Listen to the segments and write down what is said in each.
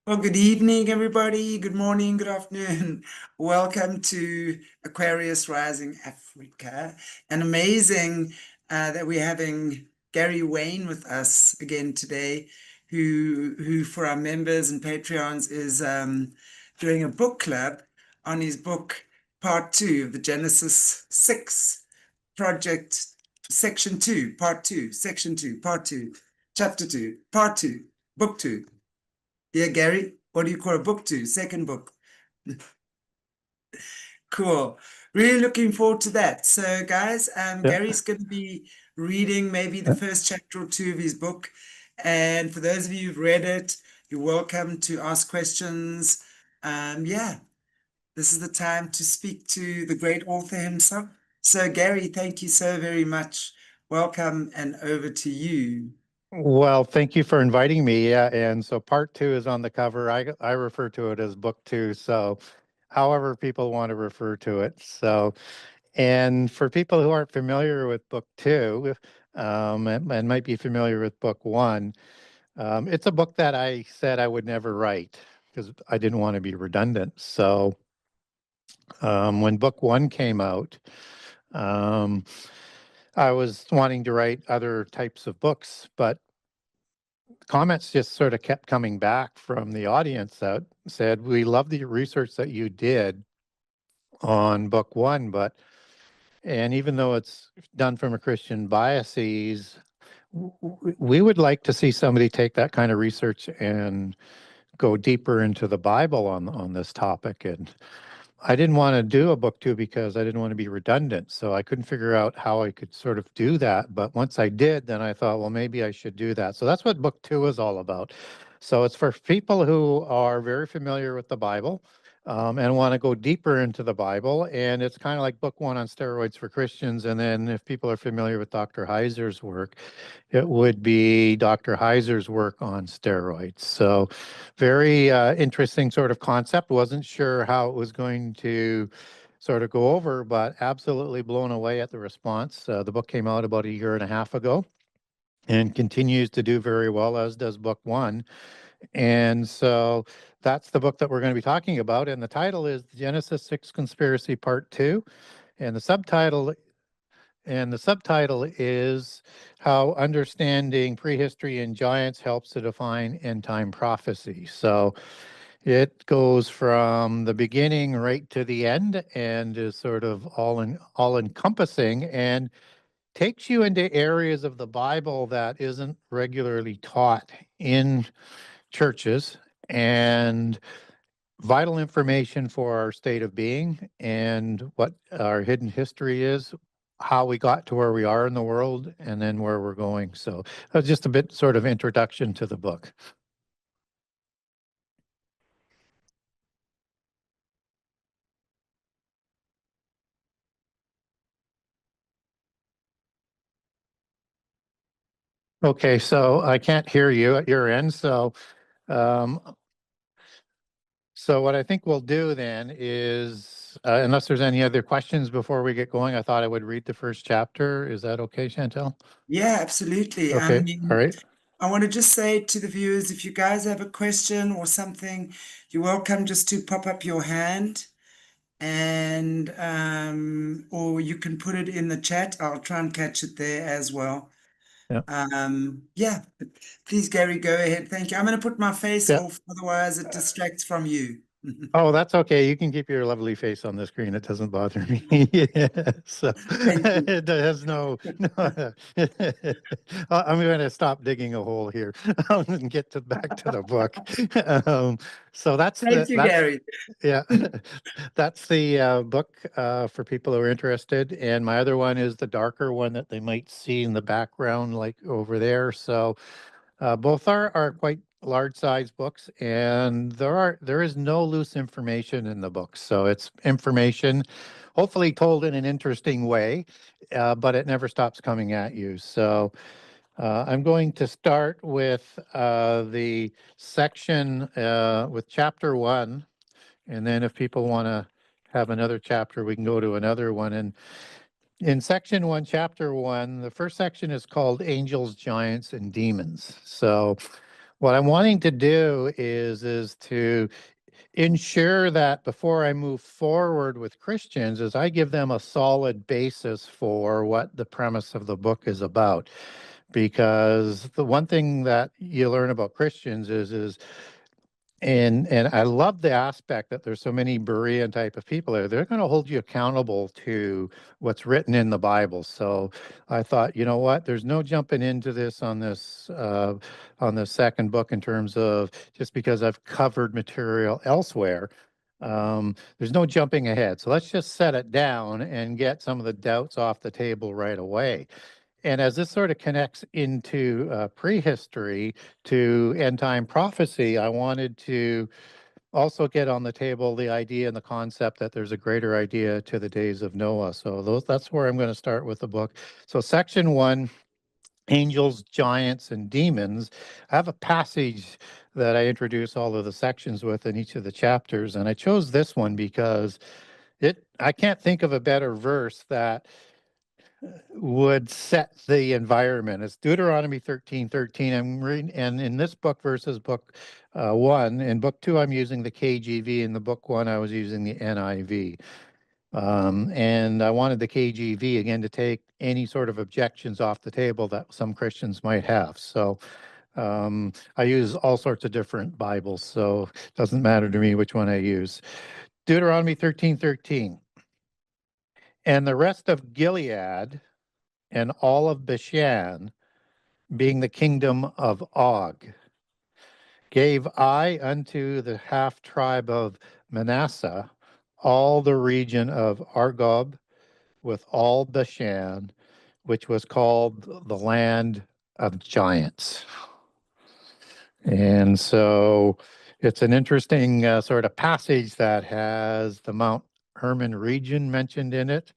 Well, good evening, everybody. Good morning, good afternoon. Welcome to Aquarius Rising Africa. And amazing that we're having Gary Wayne with us again today, who for our members and Patreons is doing a book club on his book, part two of the Genesis 6 project, section 2, part 2, section 2, part 2, chapter 2, part 2, book 2. Yeah, Gary, what do you call a book to? Second book. Cool. Really looking forward to that. So, guys, Yeah. Gary's going to be reading maybe the first chapter or two of his book. And for those of you who've read it, you're welcome to ask questions. Yeah, this is the time to speak to the great author himself. So, Gary, thank you so very much. Welcome and over to you. Well, thank you for inviting me. Yeah, and so part two is on the cover. I refer to it as book two. So, however people want to refer to it. So, and for people who aren't familiar with book two, and might be familiar with book one, it's a book that I said I would never write because I didn't want to be redundant. So, when book one came out, um, I was wanting to write other types of books, but comments just sort of kept coming back from the audience that said, we love the research that you did on book one, and even though it's done from a Christian biases, we would like to see somebody take that kind of research and go deeper into the Bible on this topic. And I didn't want to do a book two because I didn't want to be redundant. So I couldn't figure out how I could sort of do that. But once I did, then I thought, well, maybe I should do that. So that's what book two is all about. So it's for people who are very familiar with the Bible, and want to go deeper into the Bible. And it's kind of like book one on steroids for Christians. And then if people are familiar with Dr. Heiser's work, it would be Dr. Heiser's work on steroids. So very interesting sort of concept. Wasn't sure how it was going to sort of go over, but absolutely blown away at the response. The book came out about a year and a half ago and continues to do very well, as does book one. And so that's the book that we're going to be talking about. And the title is Genesis 6 Conspiracy Part 2. And the subtitle is How Understanding Prehistory and Giants Helps to Define End Time Prophecy. So it goes from the beginning right to the end and is sort of all encompassing and takes you into areas of the Bible that isn't regularly taught in churches, and vital information for our state of being and what our hidden history is, how we got to where we are in the world, and then where we're going. So that's just a bit sort of introduction to the book. Okay, so I can't hear you at your end. Um, so what I think we'll do then is, unless there's any other questions before we get going, I thought I would read the first chapter. Is that okay, Chantel? Yeah, absolutely. I Okay, all mean, right. I want to just say to the viewers, if you guys have a question or something, you're welcome just to pop up your hand and or you can put it in the chat. I'll try and catch it there as well. Yeah, Yeah, but please, Gary, go ahead. Thank you. I'm going to put my face yeah. off, otherwise it distracts from you. Oh, that's okay. You can keep your lovely face on the screen. It doesn't bother me. Yeah, so Thank you. it has no. I'm going to stop digging a hole here and get to back to the book. Um, so Thank you, that's Gary. yeah, that's the book for people who are interested. And my other one is the darker one that they might see in the background, like over there. So both are quite large size books, and there is no loose information in the books. So it's information, hopefully told in an interesting way, but it never stops coming at you. So I'm going to start with the section with chapter one, and then if people want to have another chapter, we can go to another one. And in section one, chapter one, the first section is called Angels, Giants, and Demons. So What I'm wanting to do is to ensure that before I move forward with Christians, is I give them a solid basis for what the premise of the book is about. Because the one thing that you learn about Christians is and I love the aspect that there's so many Berean type of people there. They're going to hold you accountable to what's written in the Bible. So I thought, you know what? There's no jumping into this on the second book in terms of just because I've covered material elsewhere. There's no jumping ahead. So let's just set it down and get some of the doubts off the table right away. And as this sort of connects into prehistory to end time prophecy, I wanted to also get on the table the idea and the concept that there's a greater idea to the days of Noah. So that's where I'm going to start with the book. So section 1, angels, giants, and demons. I have a passage that I introduce all of the sections with in each of the chapters, and I chose this one because I can't think of a better verse that would set the environment. It's Deuteronomy 13:13. I'm reading, and in this book versus book 1, in book 2, I'm using the KJV. In the book 1, I was using the NIV. And I wanted the KJV again to take any sort of objections off the table that some Christians might have. So I use all sorts of different Bibles, so it doesn't matter to me which one I use. Deuteronomy 13:13. And the rest of Gilead and all of Bashan, being the kingdom of Og, gave I unto the half tribe of Manasseh all the region of Argob with all Bashan, which was called the land of giants. And so it's an interesting sort of passage that has the Mount Hermon region mentioned in it,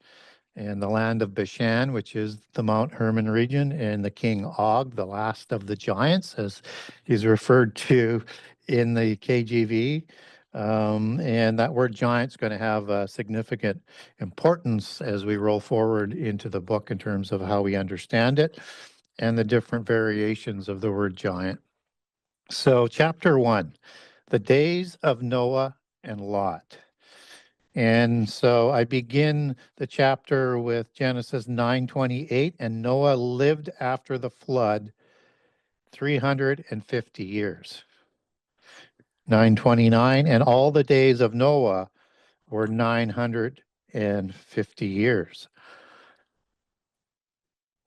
and the land of Bashan, which is the Mount Hermon region, and the king Og, the last of the giants, as he's referred to in the KJV. And that word giant's going to have a significant importance as we roll forward into the book in terms of how we understand it and the different variations of the word giant. So, chapter 1, the days of Noah and Lot. And so I begin the chapter with Genesis 9:28, and Noah lived after the flood 350 years. 9:29, and all the days of Noah were 950 years.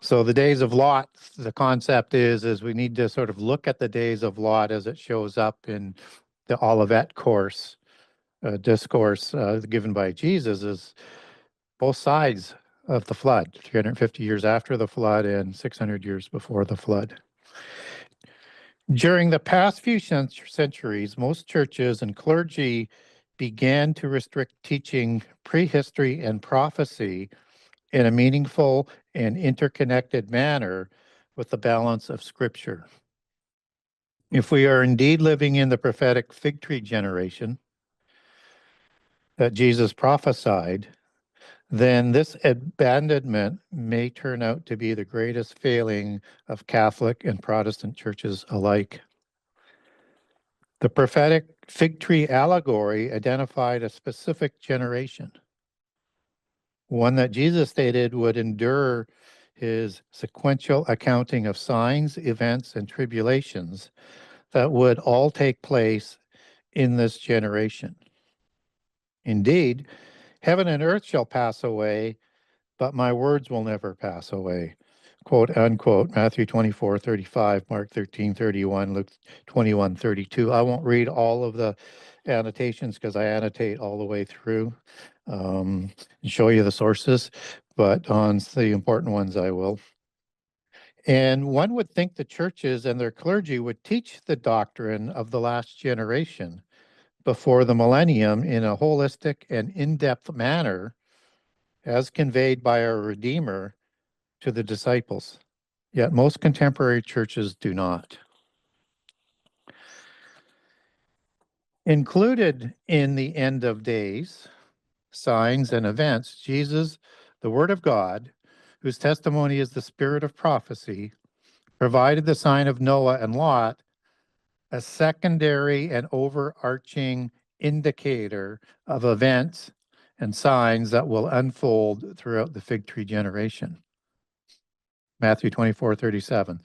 So the days of Lot, the concept is we need to sort of look at the days of Lot as it shows up in the Olivet course, discourse given by Jesus, is both sides of the flood, 350 years after the flood and 600 years before the flood. During the past few centuries, most churches and clergy began to restrict teaching prehistory and prophecy in a meaningful and interconnected manner with the balance of Scripture. If we are indeed living in the prophetic fig tree generation that Jesus prophesied, then this abandonment may turn out to be the greatest failing of Catholic and Protestant churches alike. The prophetic fig tree allegory identified a specific generation, one that Jesus stated would endure his sequential accounting of signs, events, and tribulations that would all take place in this generation. Indeed, heaven and earth shall pass away, but my words will never pass away. Quote unquote, Matthew 24:35, Mark 13:31, Luke 21:32. I won't read all of the annotations because I annotate all the way through and show you the sources, but on the important ones I will. And one would think the churches and their clergy would teach the doctrine of the last generation before the millennium in a holistic and in-depth manner as conveyed by our Redeemer to the disciples. Yet most contemporary churches do not. Included in the end of days, signs and events, Jesus, the Word of God, whose testimony is the spirit of prophecy, provided the sign of Noah and Lot a secondary and overarching indicator of events and signs that will unfold throughout the fig tree generation. Matthew 24:37.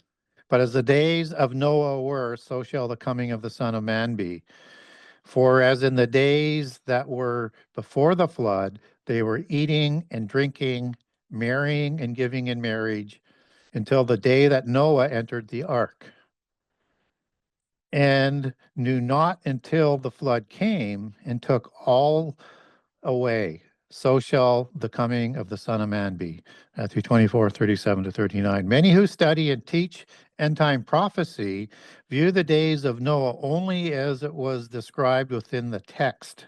But as the days of Noah were, so shall the coming of the Son of Man be. For as in the days that were before the flood, they were eating and drinking, marrying and giving in marriage, until the day that Noah entered the ark, and knew not until the flood came and took all away. So shall the coming of the Son of Man be. Matthew 24:37-39. Many who study and teach end time prophecy view the days of Noah only as it was described within the text,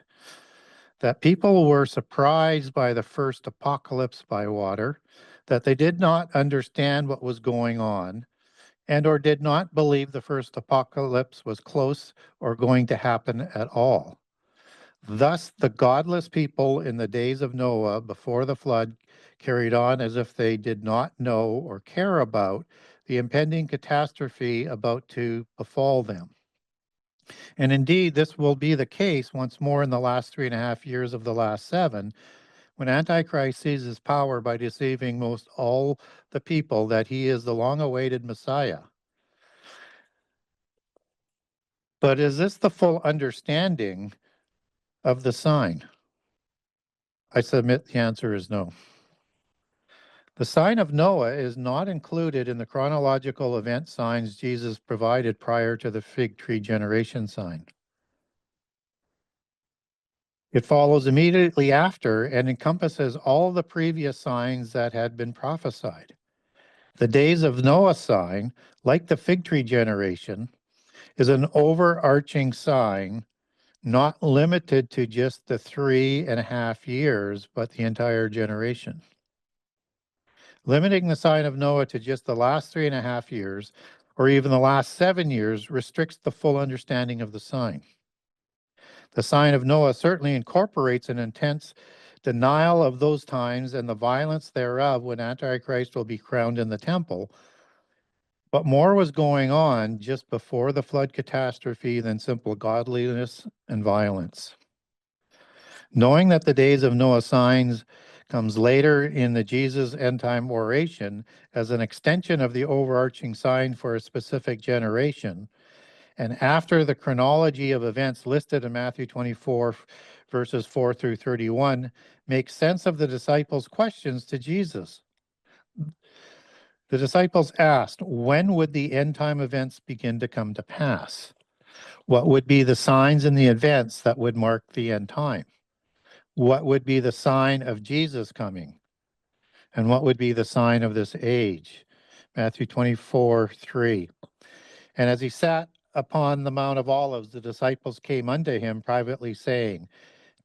that people were surprised by the first apocalypse by water, that they did not understand what was going on, and or did not believe the first apocalypse was close or going to happen at all. Thus, the godless people in the days of Noah before the flood carried on as if they did not know or care about the impending catastrophe about to befall them. And indeed, this will be the case once more in the last 3.5 years of the last 7, when Antichrist seizes power by deceiving most all the people that he is the long-awaited Messiah. But is this the full understanding of the sign? I submit the answer is no. The sign of Noah is not included in the chronological event signs Jesus provided prior to the fig tree generation sign. It follows immediately after and encompasses all the previous signs that had been prophesied. The days of Noah sign, like the fig tree generation, is an overarching sign not limited to just the 3.5 years, but the entire generation. Limiting the sign of Noah to just the last 3.5 years, or even the last 7 years, restricts the full understanding of the sign. The sign of Noah certainly incorporates an intense denial of those times and the violence thereof when Antichrist will be crowned in the temple. But more was going on just before the flood catastrophe than simple godliness and violence. Knowing that the days of Noah's signs comes later in the Jesus end time oration as an extension of the overarching sign for a specific generation, and after the chronology of events listed in Matthew 24, verses 4-31, makes sense of the disciples' questions to Jesus. The disciples asked, when would the end time events begin to come to pass? What would be the signs and the events that would mark the end time? What would be the sign of Jesus coming? And what would be the sign of this age? Matthew 24:3. And as he sat upon the Mount of Olives, the disciples came unto him privately, saying,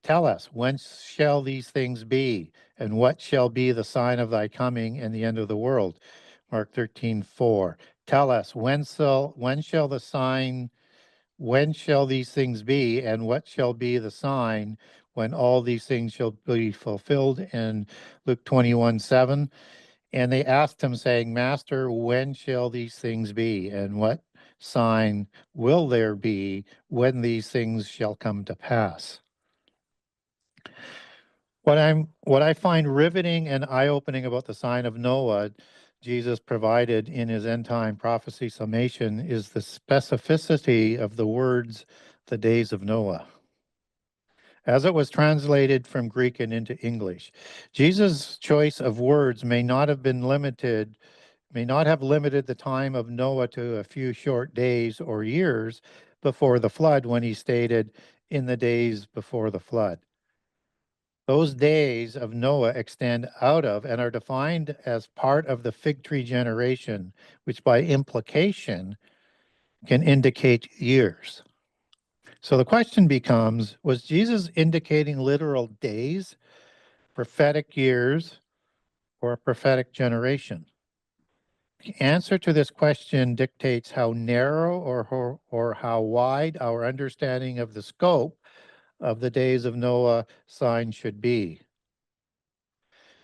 tell us, when shall these things be? And what shall be the sign of thy coming and the end of the world? Mark 13:4. Tell us, when shall the sign, when shall these things be, and what shall be the sign when all these things shall be fulfilled? In Luke 21:7. And they asked him, saying, Master, when shall these things be? And what sign will there be when these things shall come to pass? What I find riveting and eye-opening about the sign of Noah Jesus provided in his end time prophecy summation is the specificity of the words, the days of Noah, as it was translated from Greek and into English. Jesus' choice of words may not have limited the time of Noah to a few short days or years before the flood, when he stated, in the days before the flood. Those days of Noah extend out of and are defined as part of the fig tree generation, which by implication can indicate years. So the question becomes, was Jesus indicating literal days, prophetic years, or a prophetic generation? The answer to this question dictates how narrow or how wide our understanding of the scope of the days of Noah sign should be.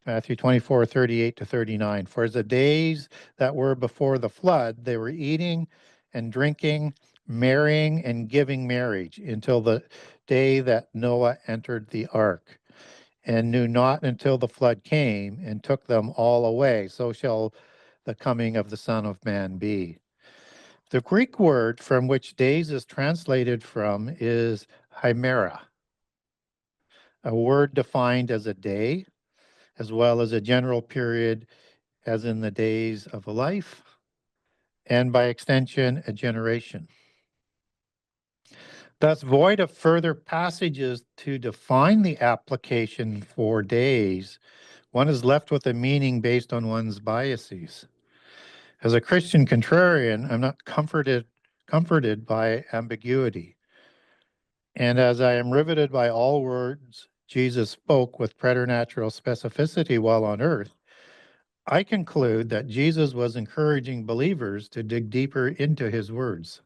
Matthew 24:38-39. For as the days that were before the flood, they were eating and drinking, marrying and giving marriage until the day that Noah entered the ark, and knew not until the flood came and took them all away. So shall the coming of the Son of Man be. The Greek word from which days is translated from is himera, a word defined as a day, as well as a general period, as in the days of a life, and by extension, a generation. Thus, void of further passages to define the application for days, one is left with a meaning based on one's biases. As a Christian contrarian, I'm not comforted by ambiguity. And as I am riveted by all words Jesus spoke with preternatural specificity while on earth, I conclude that Jesus was encouraging believers to dig deeper into his words,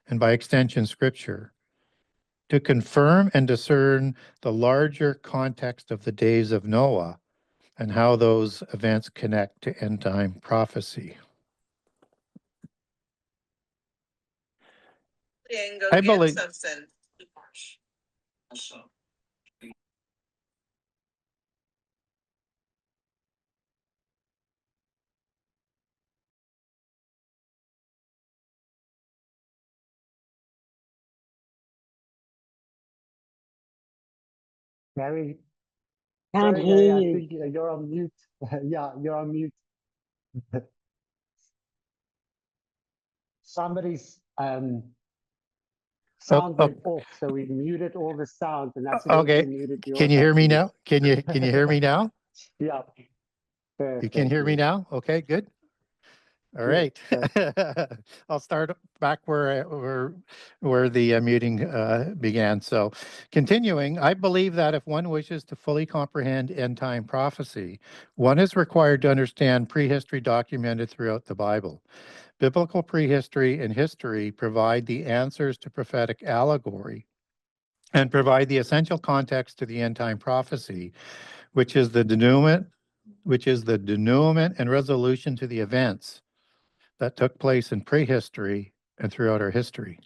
and by extension, Scripture, to confirm and discern the larger context of the days of Noah and how those events connect to end time prophecy. I believe. Gary, Can't sorry, hear Gary, I you. think you're on mute. Yeah, you're on mute. Somebody's sound went off, so we muted all the sound and accidentally muted yours. Can you hear me now? Can you hear me now? Yeah. You can hear me now? Okay, good. All right. I'll start back where the muting began. So, continuing, I believe that if one wishes to fully comprehend end time prophecy, one is required to understand prehistory documented throughout the Bible. Biblical prehistory and history provide the answers to prophetic allegory and provide the essential context to the end time prophecy, which is the denouement and resolution to the events that took place in prehistory and throughout our history.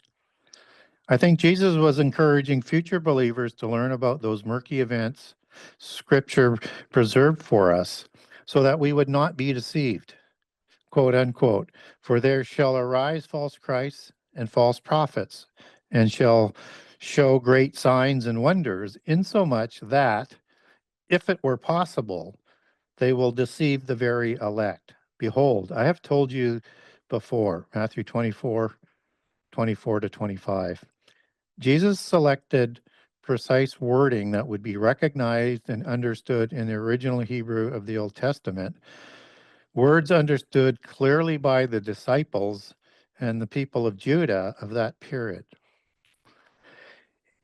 I think Jesus was encouraging future believers to learn about those murky events Scripture preserved for us so that we would not be deceived, quote unquote, for there shall arise false Christs and false prophets, and shall show great signs and wonders, insomuch that, if it were possible, they will deceive the very elect. Behold, I have told you before, Matthew 24 to 25. Jesus selected precise wording that would be recognized and understood in the original Hebrew of the Old Testament, words understood clearly by the disciples and the people of Judah of that period,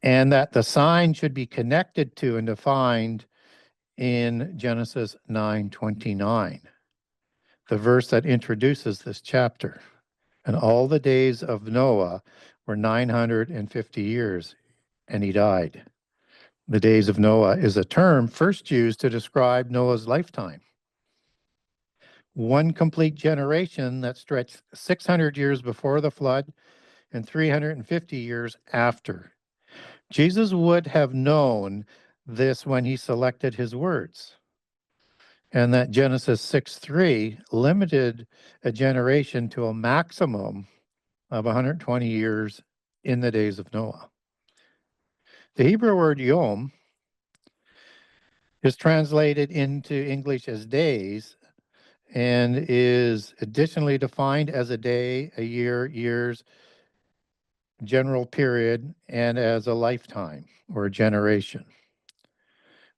and that the sign should be connected to and defined in Genesis 9:29, the verse that introduces this chapter. And all the days of Noah were 950 years, and he died. The days of Noah is a term first used to describe Noah's lifetime. One complete generation that stretched 600 years before the flood and 350 years after. Jesus would have known this when he selected his words, and that Genesis 6:3 limited a generation to a maximum of 120 years in the days of Noah. The Hebrew word yom is translated into English as days and is additionally defined as a day, a year, years, general period, and as a lifetime or a generation.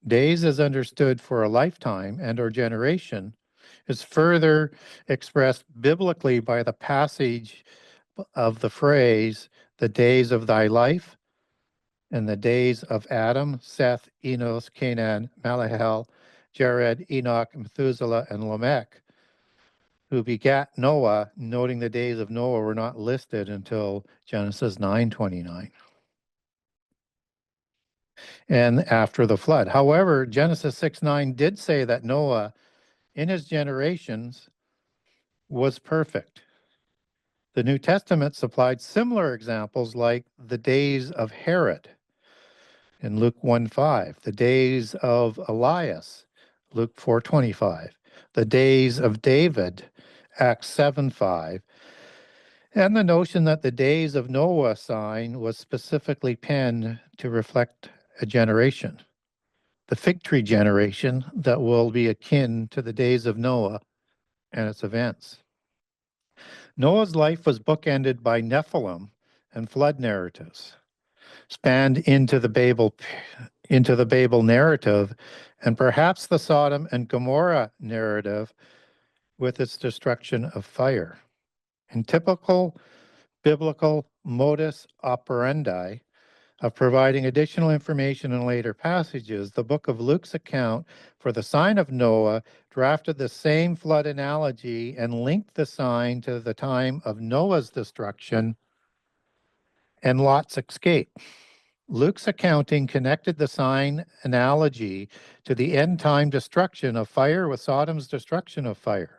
Days as understood for a lifetime and or generation is further expressed biblically by the passage of the phrase, the days of thy life, and the days of Adam, Seth, Enos, Canaan, Malahel, Jared, Enoch, Methuselah, and Lamech, who begat Noah, noting the days of Noah were not listed until Genesis 9:29. And after the flood. However, Genesis 6:9 did say that Noah, in his generations, was perfect. The New Testament supplied similar examples like the days of Herod in Luke 1:5, the days of Elias, Luke 4:25, the days of David, Acts 7:5, and the notion that the days of Noah sign was specifically penned to reflect a generation, the fig tree generation that will be akin to the days of Noah and its events. Noah's life was bookended by Nephilim and flood narratives, spanned into the Babel narrative, and perhaps the Sodom and Gomorrah narrative with its destruction of fire. In typical biblical modus operandi of providing additional information in later passages, the book of Luke's account for the sign of Noah drafted the same flood analogy and linked the sign to the time of Noah's destruction and Lot's escape. Luke's accounting connected the sign analogy to the end-time destruction of fire with Sodom's destruction of fire.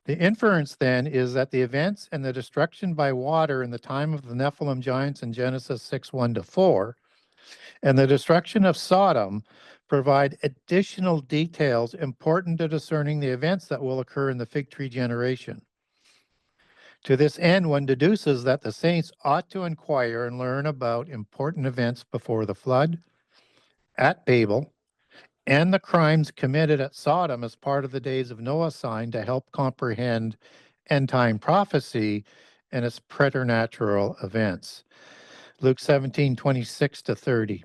The inference then is that the events and the destruction by water in the time of the Nephilim giants in Genesis 6:1-4 and the destruction of Sodom provide additional details important to discerning the events that will occur in the fig tree generation. To this end, one deduces that the saints ought to inquire and learn about important events before the flood, at Babel, and the crimes committed at Sodom as part of the days of Noah's sign to help comprehend end-time prophecy and its preternatural events. Luke 17:26-30.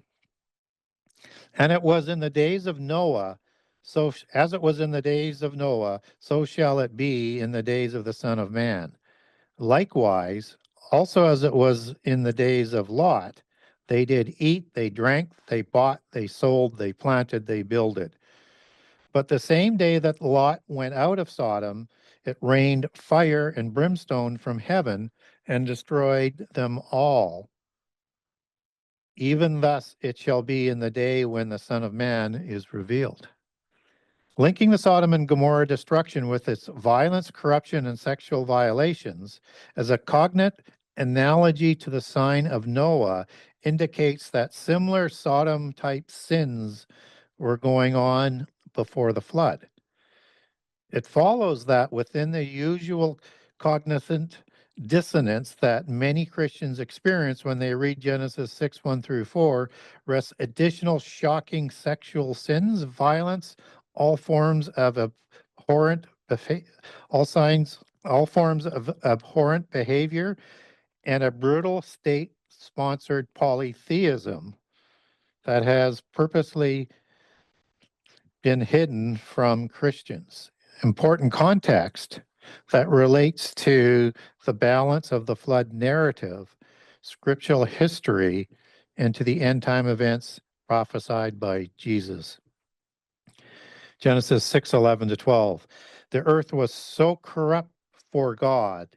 And it was in the days of Noah, so as it was in the days of Noah, so shall it be in the days of the Son of Man. Likewise, also as it was in the days of Lot, they did eat, they drank, they bought, they sold, they planted, they builded. But the same day that Lot went out of Sodom, it rained fire and brimstone from heaven and destroyed them all. Even thus it shall be in the day when the Son of Man is revealed. Linking the Sodom and Gomorrah destruction with its violence, corruption, and sexual violations as a cognate analogy to the sign of Noah indicates that similar Sodom-type sins were going on before the flood. It follows that within the usual cognizant dissonance that many Christians experience when they read Genesis 6:1-4 rests additional shocking sexual sins, violence, all forms of abhorrent behavior, and a brutal state-sponsored polytheism that has purposely been hidden from Christians. Important context that relates to the balance of the flood narrative, scriptural history, and to the end time events prophesied by Jesus. Genesis 6:11-12. The earth was so corrupt for God,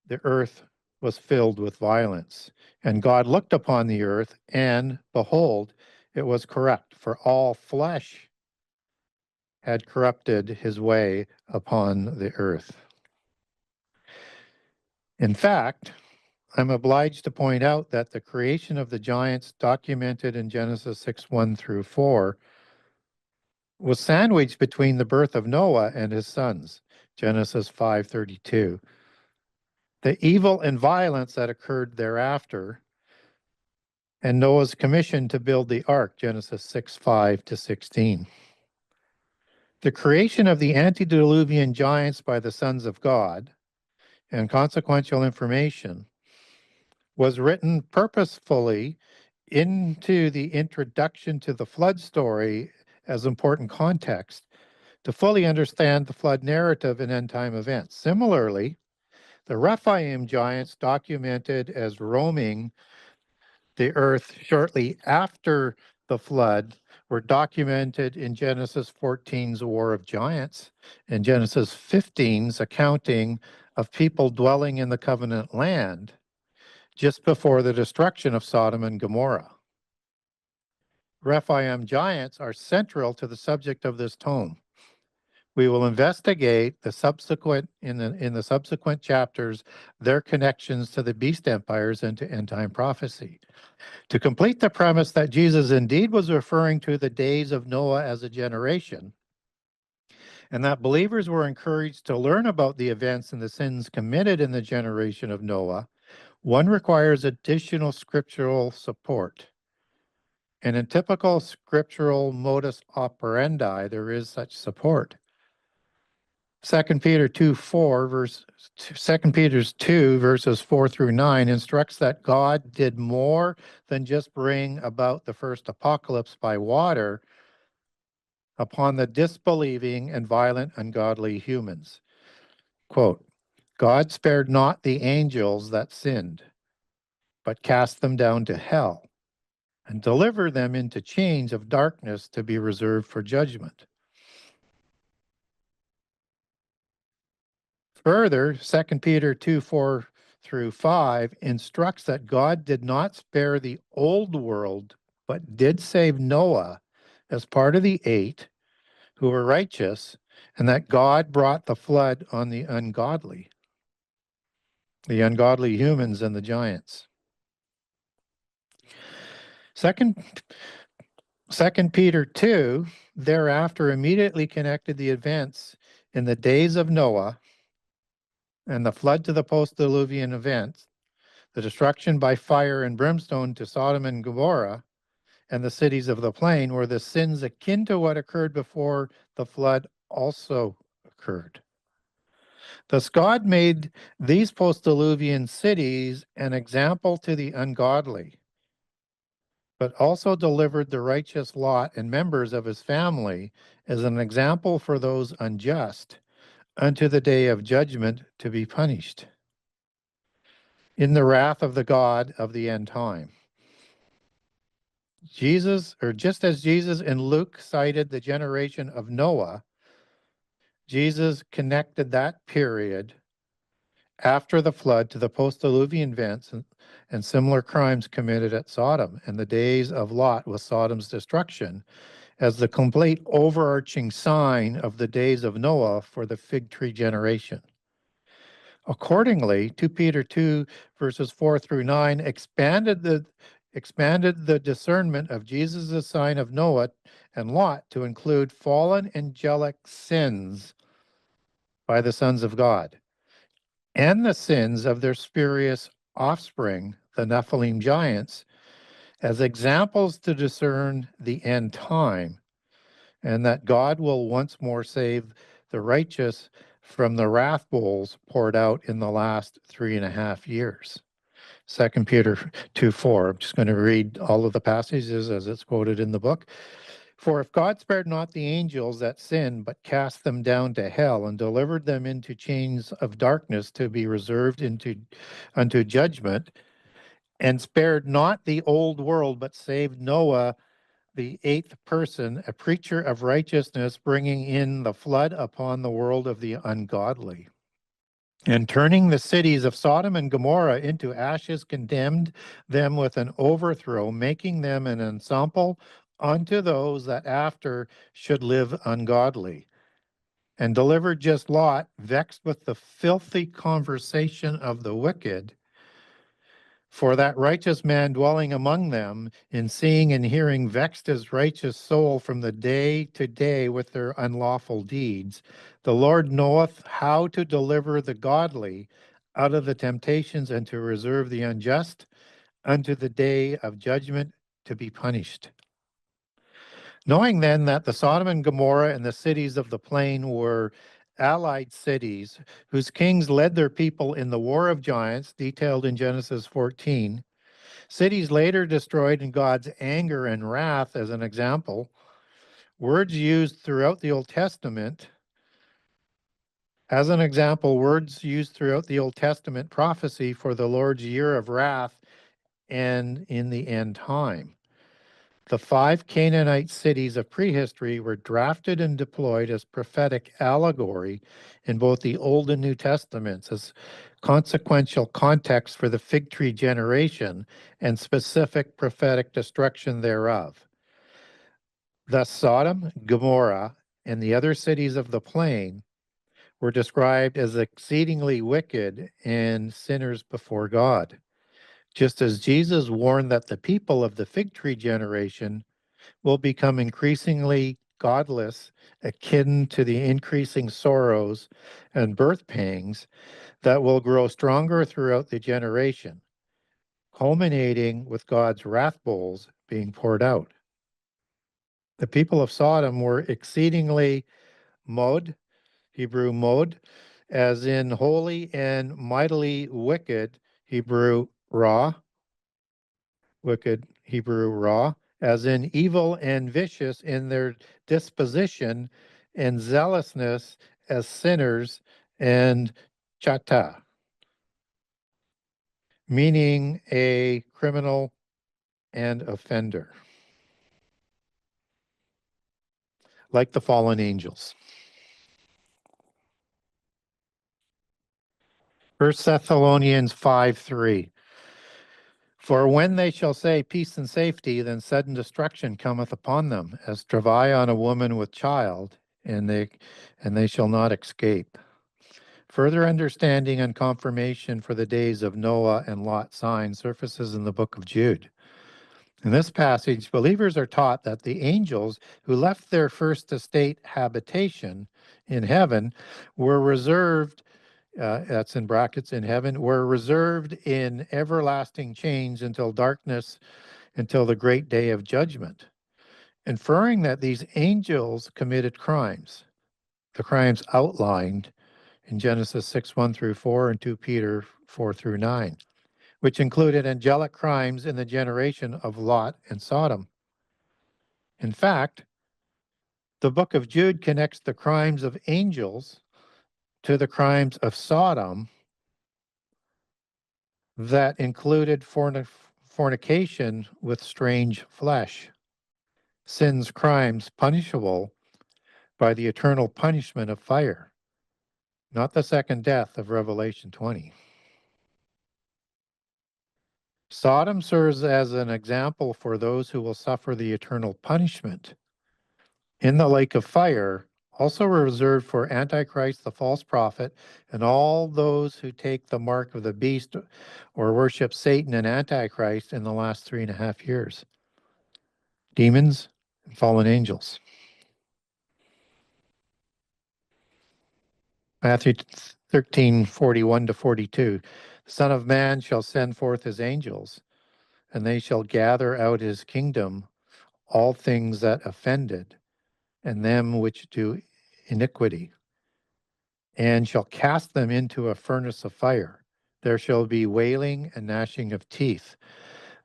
the earth was filled with violence. And God looked upon the earth, and behold, it was corrupt, for all flesh had corrupted his way upon the earth. In fact, I'm obliged to point out that the creation of the giants documented in Genesis 6:1-4 was sandwiched between the birth of Noah and his sons, Genesis 5:32. The evil and violence that occurred thereafter, and Noah's commission to build the ark, Genesis 6:5-16. The creation of the antediluvian giants by the sons of God and consequential information was written purposefully into the introduction to the flood story as important context to fully understand the flood narrative and end time events. Similarly, the Rephaim giants documented as roaming the earth shortly after the flood were documented in Genesis 14's War of Giants and Genesis 15's accounting of people dwelling in the covenant land just before the destruction of Sodom and Gomorrah. Rephaim giants are central to the subject of this tome. We will investigate the subsequent in the subsequent chapters their connections to the beast empires and to end time prophecy. To complete the premise that Jesus indeed was referring to the days of Noah as a generation, and that believers were encouraged to learn about the events and the sins committed in the generation of Noah, one requires additional scriptural support. And in typical scriptural modus operandi, there is such support. 2 Peter 2 verses 4 through 9 instructs that God did more than just bring about the first apocalypse by water upon the disbelieving and violent, ungodly humans. Quote, God spared not the angels that sinned, but cast them down to hell and delivered them into chains of darkness to be reserved for judgment. Further, 2 Peter 2, 4 through 5 instructs that God did not spare the old world, but did save Noah as part of the 8 who were righteous, and that God brought the flood on the ungodly humans and the giants. Second Peter 2 thereafter immediately connected the events in the days of Noah and the flood to the post-Diluvian events, the destruction by fire and brimstone to Sodom and Gomorrah and the cities of the plain, where the sins akin to what occurred before the flood also occurred. Thus God made these post-Diluvian cities an example to the ungodly, but also delivered the righteous Lot and members of his family as an example for those unjust unto the day of judgment to be punished in the wrath of the God of the end time. Just as Jesus in Luke cited the generation of Noah, Jesus connected that period after the flood to the post-Diluvian events and similar crimes committed at Sodom and the days of Lot with Sodom's destruction as the complete overarching sign of the days of Noah for the fig tree generation. Accordingly, 2 Peter 2 verses 4 through 9 expanded the discernment of Jesus' sign of Noah and Lot to include fallen angelic sins by the sons of God and the sins of their spurious offspring, the Nephilim giants, as examples to discern the end time, and that God will once more save the righteous from the wrath bowls poured out in the last 3.5 years. 2 Peter 2:4. I'm just going to read all of the passages as it's quoted in the book. For if God spared not the angels that sinned, but cast them down to hell and delivered them into chains of darkness to be reserved unto judgment, and spared not the old world, but saved Noah, the 8th person, a preacher of righteousness, bringing in the flood upon the world of the ungodly, and turning the cities of Sodom and Gomorrah into ashes, condemned them with an overthrow, making them an ensample unto those that after should live ungodly, and delivered just Lot, vexed with the filthy conversation of the wicked. For that righteous man dwelling among them, in seeing and hearing, vexed his righteous soul from the day to day with their unlawful deeds. The Lord knoweth how to deliver the godly out of the temptations and to reserve the unjust unto the day of judgment to be punished. Knowing then that the Sodom and Gomorrah and the cities of the plain were allied cities whose kings led their people in the war of giants, detailed in Genesis 14, cities later destroyed in God's anger and wrath as an example, words used throughout the Old Testament, prophecy for the Lord's year of wrath and in the end time. The 5 Canaanite cities of prehistory were drafted and deployed as prophetic allegory in both the Old and New Testaments as consequential context for the fig tree generation and specific prophetic destruction thereof. Thus Sodom, Gomorrah, and the other cities of the plain were described as exceedingly wicked and sinners before God, just as Jesus warned that the people of the fig tree generation will become increasingly godless, akin to the increasing sorrows and birth pangs that will grow stronger throughout the generation, culminating with God's wrath bowls being poured out. The people of Sodom were exceedingly mod, Hebrew mod, as in holy and mightily wicked, Hebrew ra, wicked, Hebrew ra, as in evil and vicious in their disposition and zealousness as sinners, and chata, meaning a criminal and offender, like the fallen angels. 1 Thessalonians 5:3. For when they shall say peace and safety, then sudden destruction cometh upon them, as travail on a woman with child, and they shall not escape. Further understanding and confirmation for the days of Noah and Lot's sign surfaces in the book of Jude. In this passage, believers are taught that the angels who left their first estate habitation in heaven were reserved, that's in brackets, in heaven, were reserved in everlasting chains until darkness, until the great day of judgment, inferring that these angels committed crimes, the crimes outlined in Genesis 6:1 through 4 and 2 Peter 4 through 9, which included angelic crimes in the generation of Lot and Sodom. In fact, the book of Jude connects the crimes of angels to the crimes of Sodom that included fornication with strange flesh, sin's crimes punishable by the eternal punishment of fire, not the second death of Revelation 20. Sodom serves as an example for those who will suffer the eternal punishment in the lake of fire, also reserved for Antichrist, the false prophet, and all those who take the mark of the beast or worship Satan and Antichrist in the last 3.5 years. Demons and fallen angels. Matthew 13:41 to 42. The Son of Man shall send forth his angels, and they shall gather out his kingdom all things that offended, and them which do iniquity, and shall cast them into a furnace of fire. There shall be wailing and gnashing of teeth.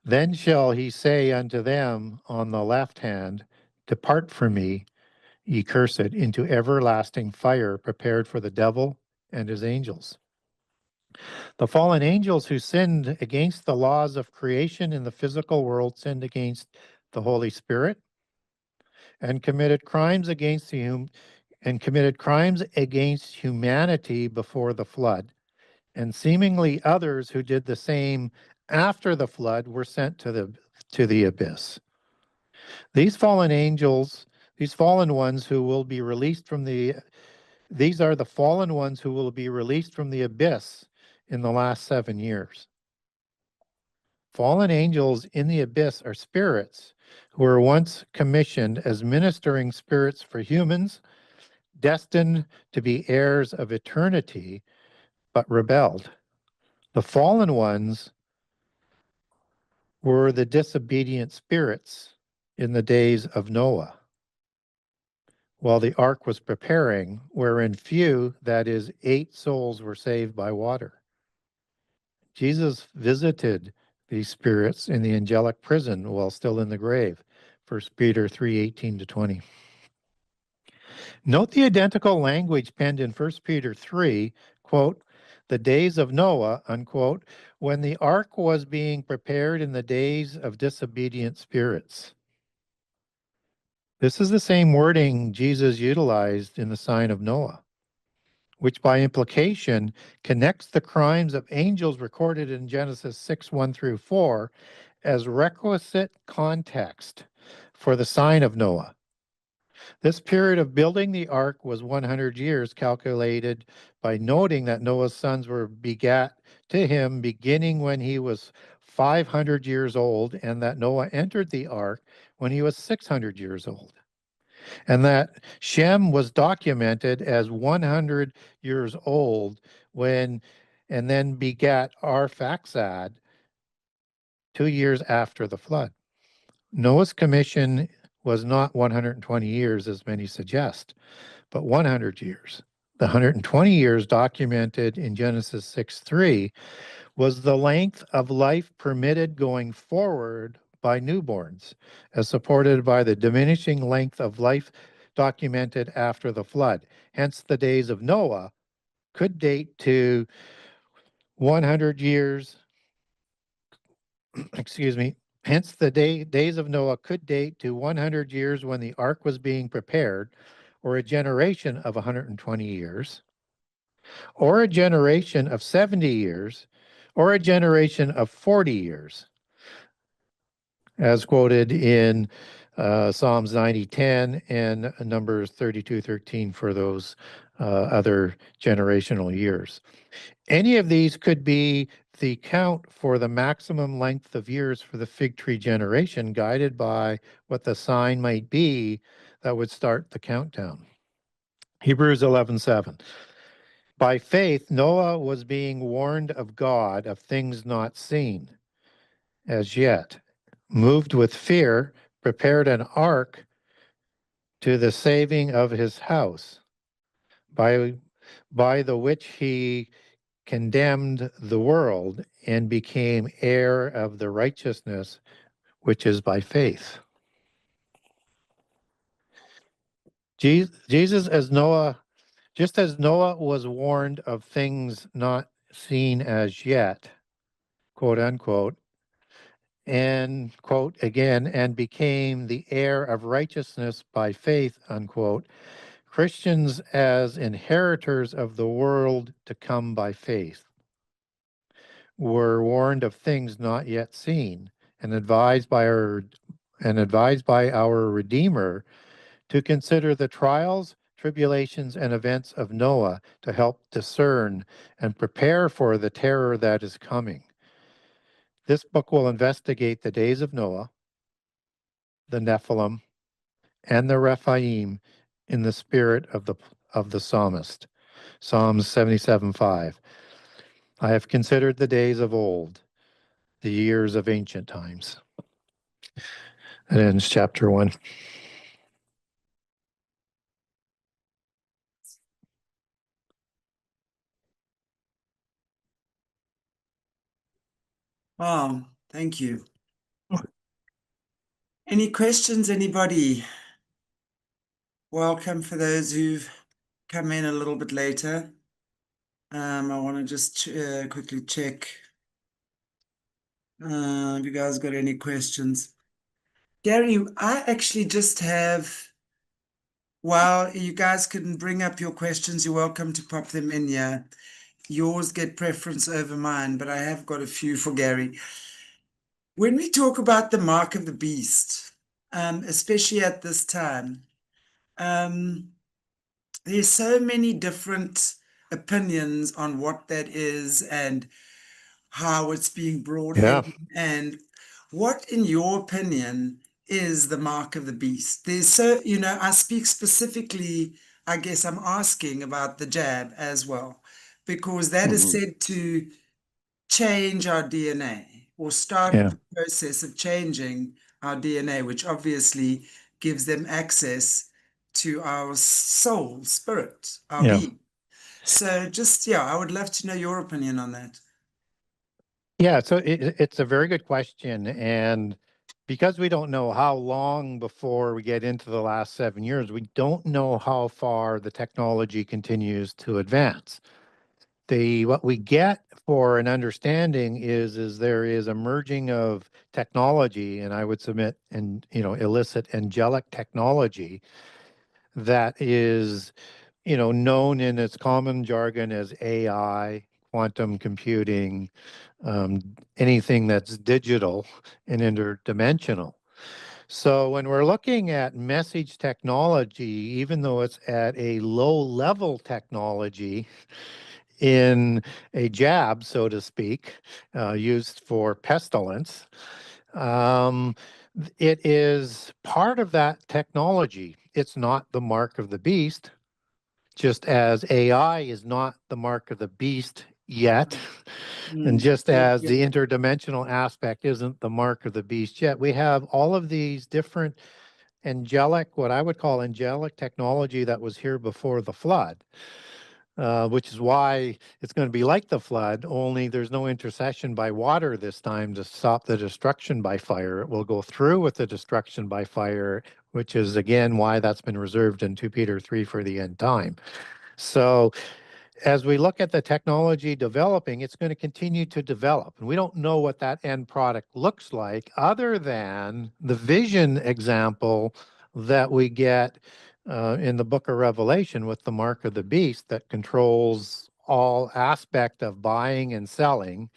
Then shall he say unto them on the left hand, Depart from me, ye cursed, into everlasting fire prepared for the devil and his angels. The fallen angels who sinned against the laws of creation in the physical world sinned against the Holy Spirit and committed crimes against humanity before the flood. And seemingly others who did the same after the flood were sent to the abyss. These fallen angels, these fallen ones who will be released from these are the fallen ones who will be released from the abyss in the last 7 years. Fallen angels in the abyss are spirits who were once commissioned as ministering spirits for humans, destined to be heirs of eternity, but rebelled. The fallen ones were the disobedient spirits in the days of Noah, while the ark was preparing, wherein few, that is, 8 souls, were saved by water. Jesus visited these spirits in the angelic prison while still in the grave, 1 Peter 3:18 to 20. Note the identical language penned in 1 Peter 3, quote, the days of Noah, unquote, when the ark was being prepared in the days of disobedient spirits. This is the same wording Jesus utilized in the sign of Noah, which by implication connects the crimes of angels recorded in Genesis 6:1 through 4 as requisite context for the sign of Noah. This period of building the ark was 100 years, calculated by noting that Noah's sons were begat to him beginning when he was 500 years old, and that Noah entered the ark when he was 600 years old. And that Shem was documented as 100 years old when, and then begat Arphaxad 2 years after the flood. Noah's commission was not 120 years, as many suggest, but 100 years. The 120 years documented in Genesis 6:3 was the length of life permitted going forward by newborns, as supported by the diminishing length of life documented after the flood. Hence, the days of Noah could date to 100 years, excuse me, hence the days of Noah could date to 100 years when the ark was being prepared, or a generation of 120 years, or a generation of 70 years, or a generation of 40 years, as quoted in Psalms 90:10 and Numbers 32:13 for those other generational years. Any of these could be the count for the maximum length of years for the fig tree generation, guided by what the sign might be that would start the countdown. Hebrews 11:7. By faith, Noah was being warned of God of things not seen as yet, moved with fear, prepared an ark to the saving of his house, by the which he condemned the world and became heir of the righteousness which is by faith. Jesus, as Noah, just as Noah was warned of things not seen as yet, quote unquote, and quote again, and became the heir of righteousness by faith, unquote, Christians as inheritors of the world to come by faith were warned of things not yet seen and advised by our Redeemer to consider the trials, tribulations, and events of Noah to help discern and prepare for the terror that is coming. This book will investigate the days of Noah, the Nephilim, and the Rephaim in the spirit of the psalmist. Psalms 77:5. I have considered the days of old, the years of ancient times. That ends chapter 1. Wow, thank you. Any questions, anybody? Welcome for those who've come in a little bit later. I want to just quickly check if you guys got any questions. Gary, I actually just have, while you guys can bring up your questions, you're welcome to pop them in here. Yours get preference over mine, but I have got a few for Gary. When we talk about the mark of the beast, especially at this time, there's so many different opinions on what that is and how it's being brought Yeah. in. And what, in your opinion, is the mark of the beast? There's so, I speak specifically, I guess I'm asking about the jab as well, because that is said to change our DNA or start Yeah. the process of changing our DNA, which obviously gives them access to our soul, spirit, our Yeah. being. So just, I would love to know your opinion on that. Yeah, so it's a very good question. And because we don't know how long before we get into the last 7 years, we don't know how far the technology continues to advance. What we get for an understanding is there is a merging of technology, and I would submit, and illicit angelic technology that is known in its common jargon as AI, quantum computing, anything that's digital and interdimensional. So when we're looking at message technology, even though it's at a low level technology in a jab, so to speak, used for pestilence, um, it is part of that technology. It's not the mark of the beast, just as AI is not the mark of the beast yet. And just as the interdimensional aspect isn't the mark of the beast yet, we have all of these different angelic, what I would call angelic technology that was here before the flood, which is why it's going to be like the flood, only there's no intercession by water this time to stop the destruction by fire. It will go through with the destruction by fire, which is again why that's been reserved in 2 Peter 3 for the end time. So as we look at the technology developing, it's going to continue to develop. And we don't know what that end product looks like other than the vision example that we get in the book of Revelation with the mark of the beast that controls all aspect of buying and selling,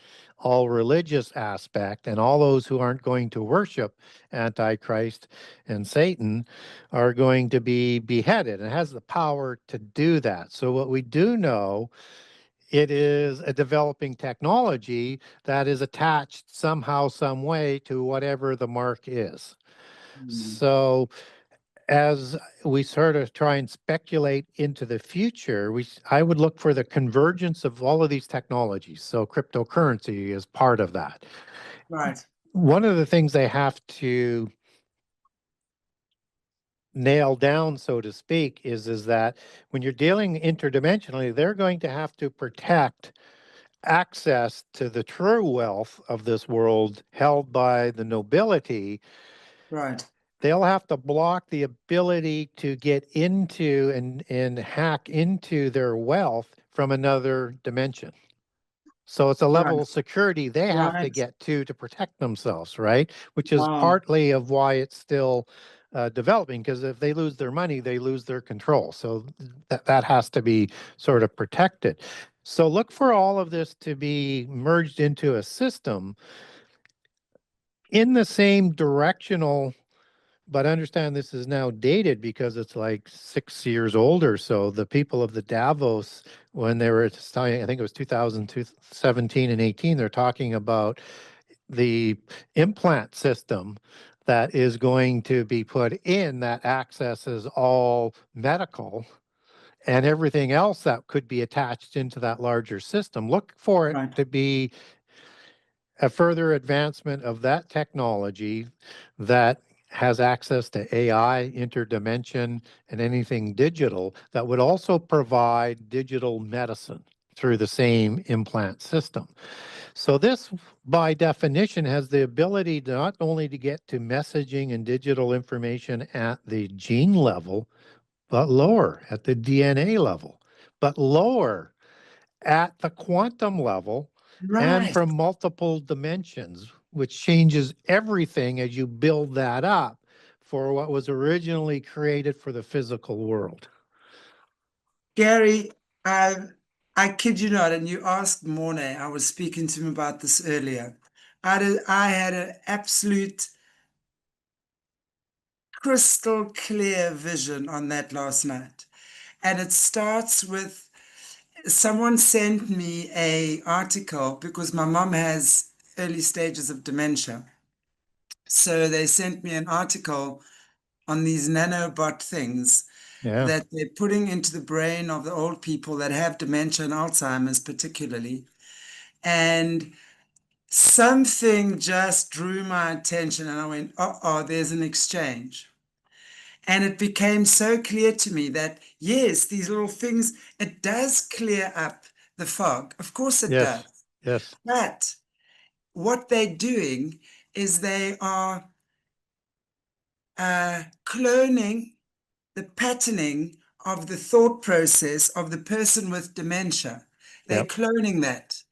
all religious aspect, and all those who aren't going to worship Antichrist and Satan are going to be beheaded. It has the power to do that. So what we do know, it is a developing technology that is attached somehow, some way to whatever the mark is. So as we sort of try and speculate into the future, I would look for the convergence of all of these technologies. So cryptocurrency is part of that. Right. One of the things they have to nail down, so to speak, is that when you're dealing interdimensionally, they're going to have to protect access to the true wealth of this world held by the nobility. Right. They'll have to block the ability to get into and hack into their wealth from another dimension. So it's a level of security they have to get to protect themselves, right? Which is partly of why it's still developing, because if they lose their money, they lose their control. So that has to be sort of protected. So look for all of this to be merged into a system in the same directional, but understand this is now dated because it's like 6 years old or so. The people of the Davos, when they were studying, I think it was 2017 and 18, they're talking about the implant system that is going to be put in that accesses all medical and everything else that could be attached into that larger system. Look for it to be a further advancement of that technology that has access to AI, interdimension, and anything digital that would also provide digital medicine through the same implant system. So this, by definition, has the ability to not only to get to messaging and digital information at the gene level, but lower at the DNA level, but lower at the quantum level and from multiple dimensions, which changes everything as you build that up for what was originally created for the physical world. Gary, I kid you not, and you asked Mornay, I was speaking to him about this earlier. I had an absolute crystal clear vision on that last night. And it starts with someone sent me an article because my mom has early stages of dementia. So they sent me an article on these nanobot things that they're putting into the brain of the old people that have dementia and Alzheimer's particularly. And something just drew my attention and I went, oh, there's an exchange. And it became so clear to me that, yes, these little things, it does clear up the fog. Of course it does. Yes. But what they're doing is they are cloning the patterning of the thought process of the person with dementia. They're cloning that.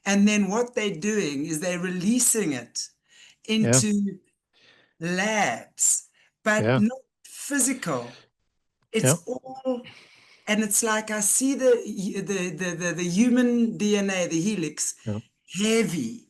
And then what they're doing is they're releasing it into labs, but not physical. It's all, and it's like I see the human DNA, the helix, heavy.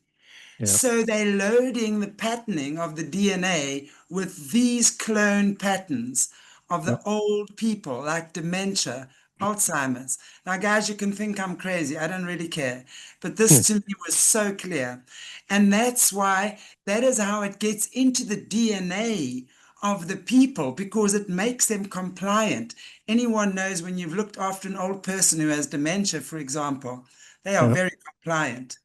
So they're loading the patterning of the DNA with these clone patterns of the old people, like dementia, Alzheimer's. Now, guys, you can think I'm crazy. I don't really care. But this to me was so clear. And that's why that is how it gets into the DNA of the people, because it makes them compliant. Anyone knows when you've looked after an old person who has dementia, for example, they are very compliant.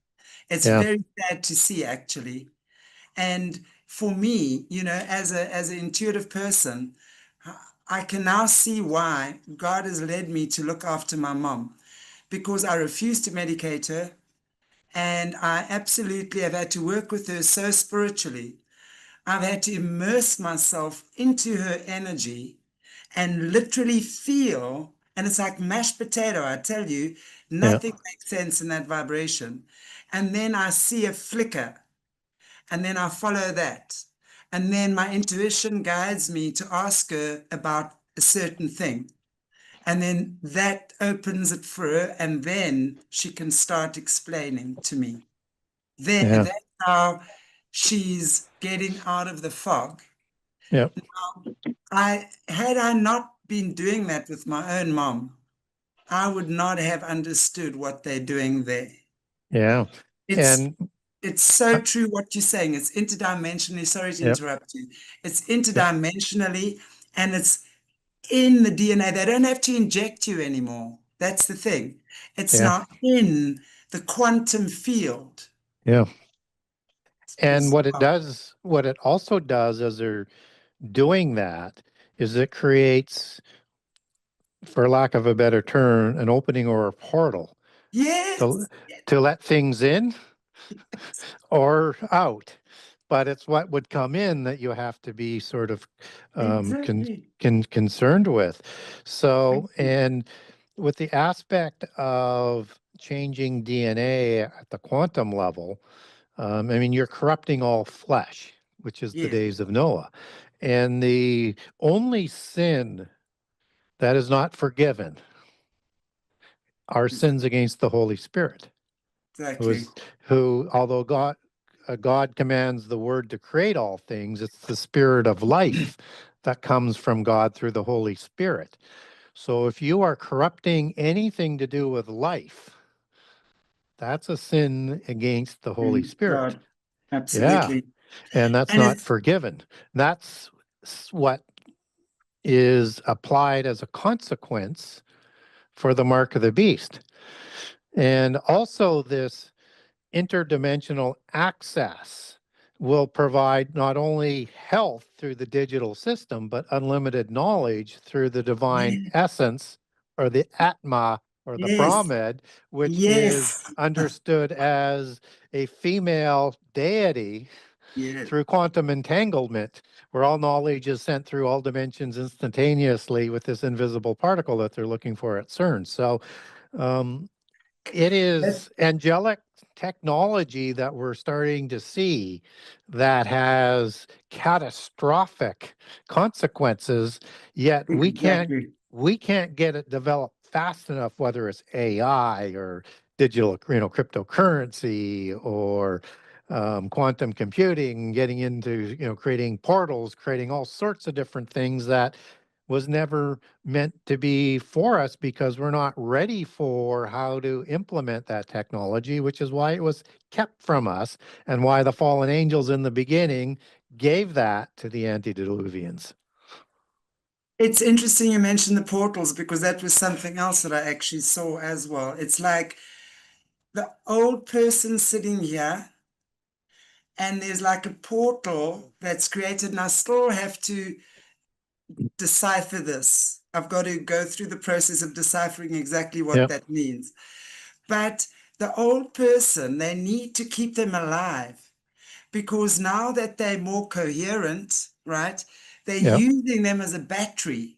It's very sad to see, actually. And for me, you know, as an intuitive person, I can now see why God has led me to look after my mom, because I refuse to medicate her, and I absolutely have had to work with her so spiritually. I've had to immerse myself into her energy and literally feel, and it's like mashed potato, I tell you, nothing makes sense in that vibration. And then I see a flicker, and then I follow that. And then my intuition guides me to ask her about a certain thing. And then that opens it for her, and then she can start explaining to me. Then that's how she's getting out of the fog. Had I not been doing that with my own mom, I would not have understood what they're doing there. It's so true what you're saying. It's interdimensionally. Sorry to interrupt you. It's interdimensionally, and it's in the DNA. They don't have to inject you anymore. That's the thing. It's now in the quantum field. And what it also does as they're doing that is it creates, for lack of a better term, an opening or a portal to let things in or out. But it's what would come in that you have to be sort of concerned with. So, and with the aspect of changing DNA at the quantum level, I mean, you're corrupting all flesh, which is the days of Noah. And the only sin that is not forgiven are sins against the Holy Spirit. Exactly. Who, although God commands the word to create all things, it's the spirit of life that comes from God through the Holy Spirit. So if you are corrupting anything to do with life, that's a sin against the Holy Spirit. God. Absolutely. And that's not forgiven. That's what is applied as a consequence for the mark of the beast. And also this interdimensional access will provide not only health through the digital system, but unlimited knowledge through the divine essence, or the Atma, or the Brahmed, which is understood as a female deity through quantum entanglement, where all knowledge is sent through all dimensions instantaneously with this invisible particle that they're looking for at CERN. So it is angelic technology that we're starting to see that has catastrophic consequences, yet we can't get it developed fast enough, whether it's AI or digital, cryptocurrency or quantum computing, getting into, creating portals, creating all sorts of different things that was never meant to be for us, because we're not ready for how to implement that technology, which is why it was kept from us and why the fallen angels in the beginning gave that to the antediluvians. It's interesting you mentioned the portals, because that was something else that I actually saw as well. It's like the old person sitting here, and there's like a portal that's created, and I still have to decipher this. I've got to go through the process of deciphering exactly what that means. But the old person, they need to keep them alive, because now that they're more coherent, right, they're using them as a battery.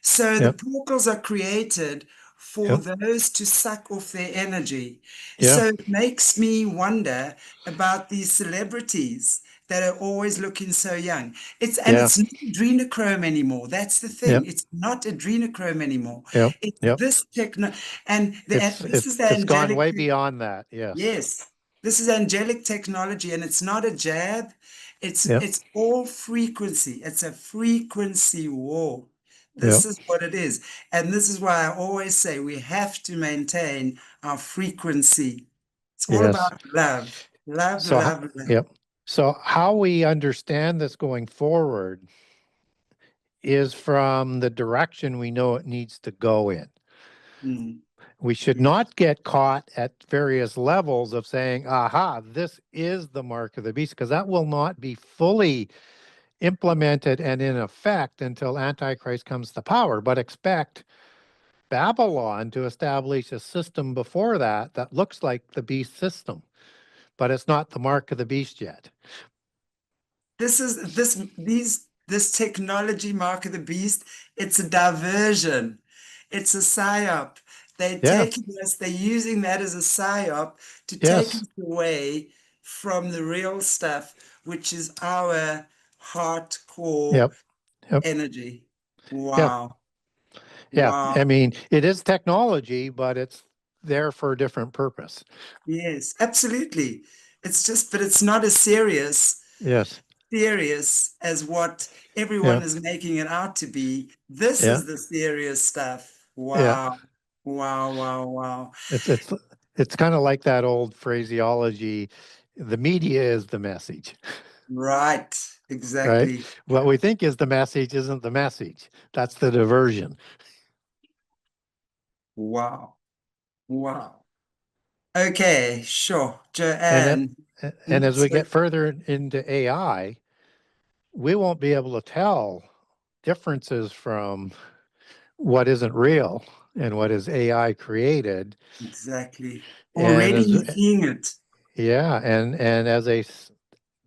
So the portals are created for those to suck off their energy. So it makes me wonder about these celebrities that are always looking so young. It's not adrenochrome anymore. That's the thing. It's not adrenochrome anymore. It's this techno, and this is the it's angelic. gone way beyond that. Yes. This is angelic technology, and it's not a jab. Yep. It's all frequency. It's a frequency war. Yep. This is what it is. And this is why I always say we have to maintain our frequency. It's all Yes. about love. Love, So, love, love. yep. So how we understand this going forward is from the direction we know it needs to go in. Mm. We should not get caught at various levels of saying, aha, this is the mark of the beast, because that will not be fully implemented and in effect until Antichrist comes to power. But expect Babylon to establish a system before that that looks like the beast system, but it's not the mark of the beast yet. This technology mark of the beast, it's a diversion. It's a psyop. They're Yeah. taking us, they're using that as a psyop to take Yes. us away from the real stuff, which is our hardcore Yep. Yep. energy. Yeah. Wow. Yeah. I Wow. mean, it is technology, but it's there for a different purpose. Yes, absolutely. It's just, but it's not as serious Yes. as what everyone Yeah. is making it out to be. This Yeah. is the serious stuff. Yeah. Wow. Wow, wow, wow. It's kind of like that old phraseology, the media is the message, Right. right? Exactly. What we think is the message isn't the message. That's the diversion. Wow. Wow. Okay, sure. And it, Joanne. and as we So get further into AI, we won't be able to tell differences from what isn't real and what is AI created. exactly. And Already as seeing it. yeah, and as they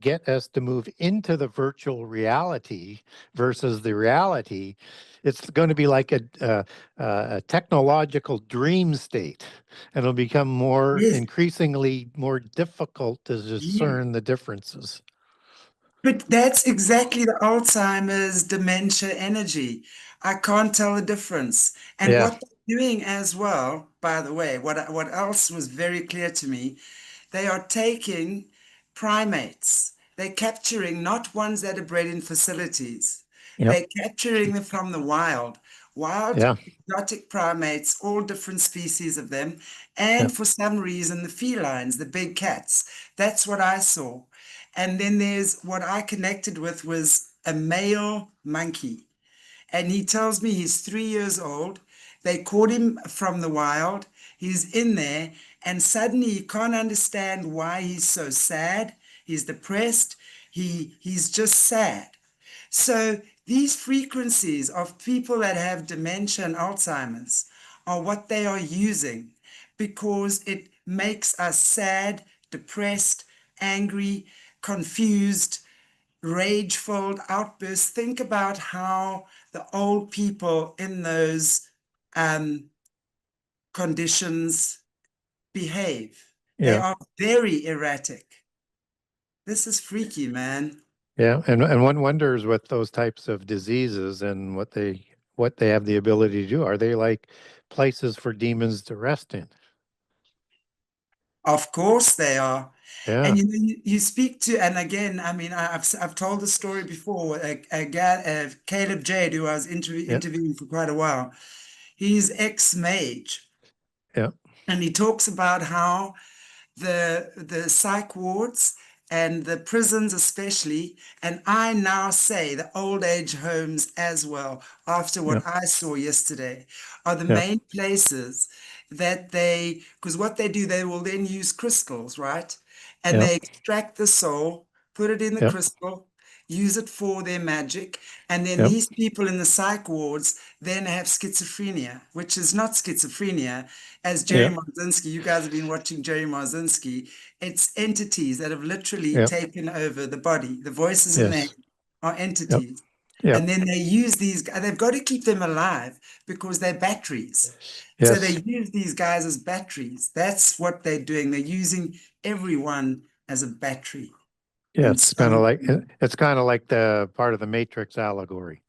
get us to move into the virtual reality versus the reality, it's going to be like a technological dream state, and it'll become more Yes. increasingly more difficult to Yeah. discern the differences. But that's exactly the Alzheimer's dementia energy. I can't tell the difference. And Yeah, what they're doing as well, by the way, what else was very clear to me, they are taking primates. They're capturing not ones that are bred in facilities. yep, They're capturing them from the wild yeah, exotic primates, all different species of them, and yep, for some reason, the felines, the big cats. That's what I saw. And then there's what I connected with was a male monkey. And he tells me he's 3 years old. They caught him from the wild. He's in there, and suddenly he can't understand why he's so sad. He's depressed. He's just sad. So these frequencies of people that have dementia and Alzheimer's are what they are using because it makes us sad, depressed, angry, confused, rage-filled outbursts. Think about how the old people in those um, conditions behave. They yeah, are very erratic. This is freaky, man. yeah. And one wonders with those types of diseases and what they have the ability to do. Are they like places for demons to rest in? Of course they are. Yeah, And you know, you speak to, and again, I mean, I've told the story before. A guy, Caleb Jade, who I was yeah, interviewing for quite a while, he's ex-mage, yeah, and he talks about how the psych wards and the prisons especially, and I now say the old age homes as well, after yeah, what I saw yesterday, are the yeah, main places that because what they do, they will then use crystals, right? And yeah, they extract the soul, put it in the yeah, crystal, use it for their magic. And then yeah, these people in the psych wards then have schizophrenia, which is not schizophrenia, as yeah, Jerry Marzinski, you guys have been watching Jerry Marzinski, it's entities that have literally yeah, taken over the body. The voices in there yes, are yep, entities. yep, And then they use they've got to keep them alive because they're batteries. So yes. they use these guys as batteries. That's what they're doing. They're using everyone as a battery Yeah, in it's kind of some like it's kind of like the part of the Matrix allegory.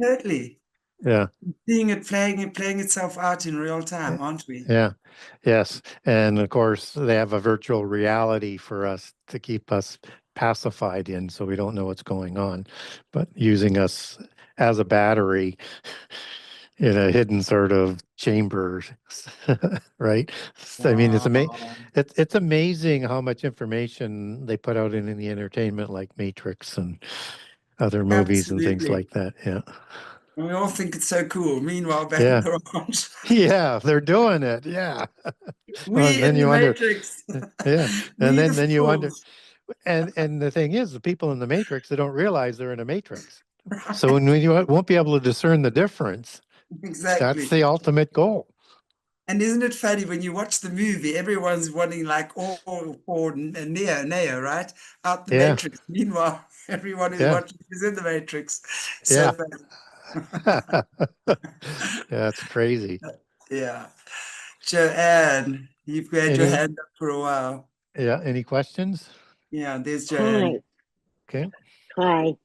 totally. Yeah. Seeing it playing itself out in real time, aren't we? Yeah. Yes. And of course, they have a virtual reality for us to keep us pacified in, so we don't know what's going on, but using us as a battery in a hidden sort of chamber, right? I mean, Wow. it's amazing how much information they put out in the entertainment, like Matrix and other movies and things Absolutely. like that. Yeah. And we all think it's so cool. Meanwhile, back in Yeah. the ranch, Yeah, they're doing it. Yeah. Well, and we then in the you wonder, Matrix, yeah, and we the then you wonder, fools. and the thing is, the people in the Matrix, they don't realize they're in a Matrix. So Right, when you won't be able to discern the difference, that's exactly. the ultimate goal. And isn't it funny when you watch the movie, everyone's wanting like all for Neo, right? Out the Yeah, Matrix. Meanwhile, everyone who's yeah, watching is in the Matrix. So yeah. funny. Yeah, it's crazy. Yeah. Joanne, you've had your Any, hand up for a while. yeah, any questions? Yeah, there's Hi, Joanne. Okay. hi.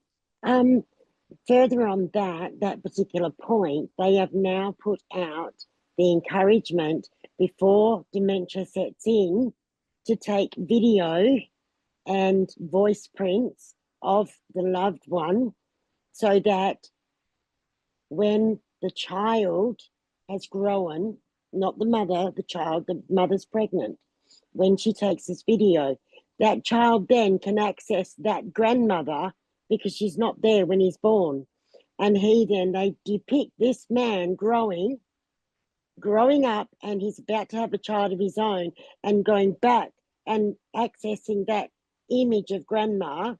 Further on that particular point, they have now put out the encouragement before dementia sets in to take video and voice prints of the loved one so that when the child has grown, not the mother, the child, the mother's pregnant, when she takes this video, that child then can access that grandmother because she's not there when he's born. And they depict this man growing up, and he's about to have a child of his own and going back and accessing that image of grandma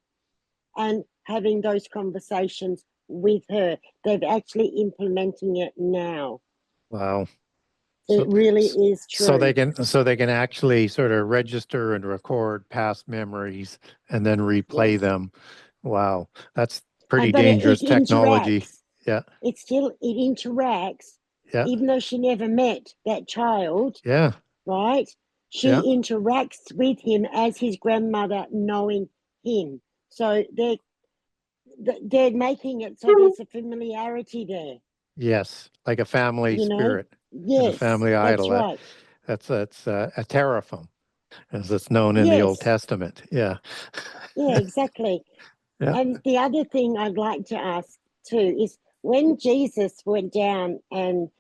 and having those conversations with her. They're actually implementing it now. Wow. It really is true. So they can actually sort of register and record past memories and then replay Yes. them. Wow, that's pretty But dangerous it technology. interacts. Yeah, It interacts, yeah, even though she never met that child, yeah, right? She yeah. interacts with him as his grandmother, knowing him. So they're making it so there's a familiarity there. Yes, like a family You know? spirit and a Yes, family that's idol. right. That's a teraphim, as it's known in the Old Yes, Testament. Yeah, yeah, exactly. yeah, And the other thing I'd like to ask too is when Jesus went down and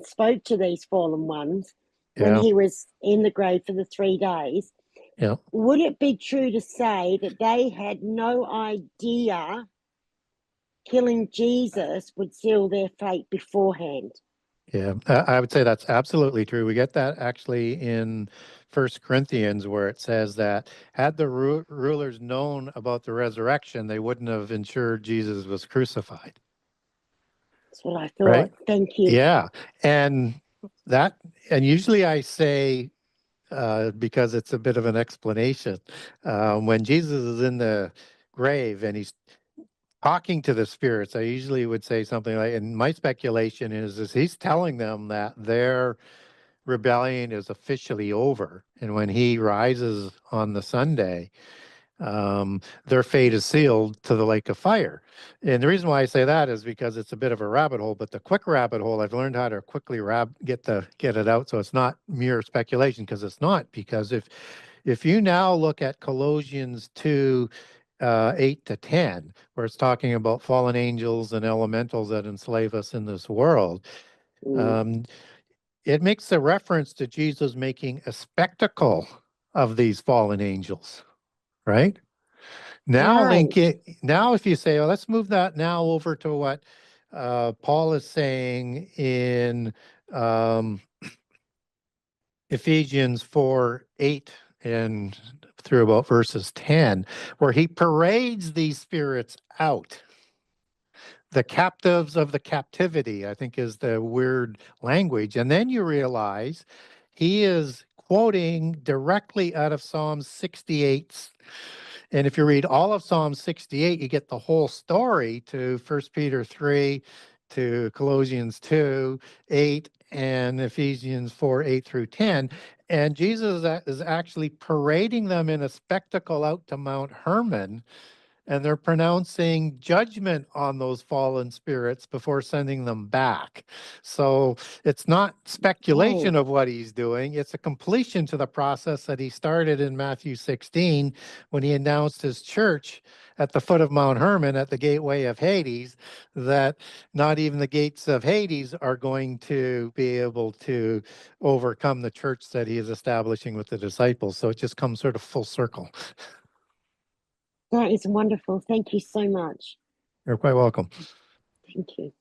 spoke to these fallen ones when yeah, he was in the grave for the 3 days, yeah. would it be true to say that they had no idea killing Jesus would seal their fate beforehand? Yeah, I would say that's absolutely true. We get that actually in First Corinthians, where it says that had the rulers known about the resurrection, they wouldn't have ensured Jesus was crucified. That's what I Right? thought. Thank you. Yeah, and that, and usually I say because it's a bit of an explanation. When Jesus is in the grave and he's talking to the spirits, I usually would say something like, and my speculation is he's telling them that their rebellion is officially over. And when he rises on the Sunday, their fate is sealed to the lake of fire. And the reason why I say that is because it's a bit of a rabbit hole, but the quick rabbit hole, I've learned how to quickly get it out. So it's not mere speculation, because it's not, because if you now look at Colossians 2, 8 to 10, where it's talking about fallen angels and elementals that enslave us in this world, um, it makes a reference to Jesus making a spectacle of these fallen angels, right? Now Right. link it. Now, if you say, "Oh, let's move that now over to what Paul is saying in um, Ephesians 4:8 and through about verses 10, where he parades these spirits out. The captives of the captivity, I think, is the weird language. And then you realize he is quoting directly out of Psalm 68. And if you read all of Psalm 68, you get the whole story to 1 Peter 3, to Colossians 2, 8, and Ephesians 4, 8 through 10. And Jesus is actually parading them in a spectacle out to Mount Hermon, and they're pronouncing judgment on those fallen spirits before sending them back. So it's not speculation of what he's doing. It's a completion to the process that he started in Matthew 16 when he announced his church at the foot of Mount Hermon at the gateway of Hades, that not even the gates of Hades are going to be able to overcome the church that he is establishing with the disciples. So it just comes sort of full circle. That is wonderful. Thank you so much. You're quite welcome. Thank you.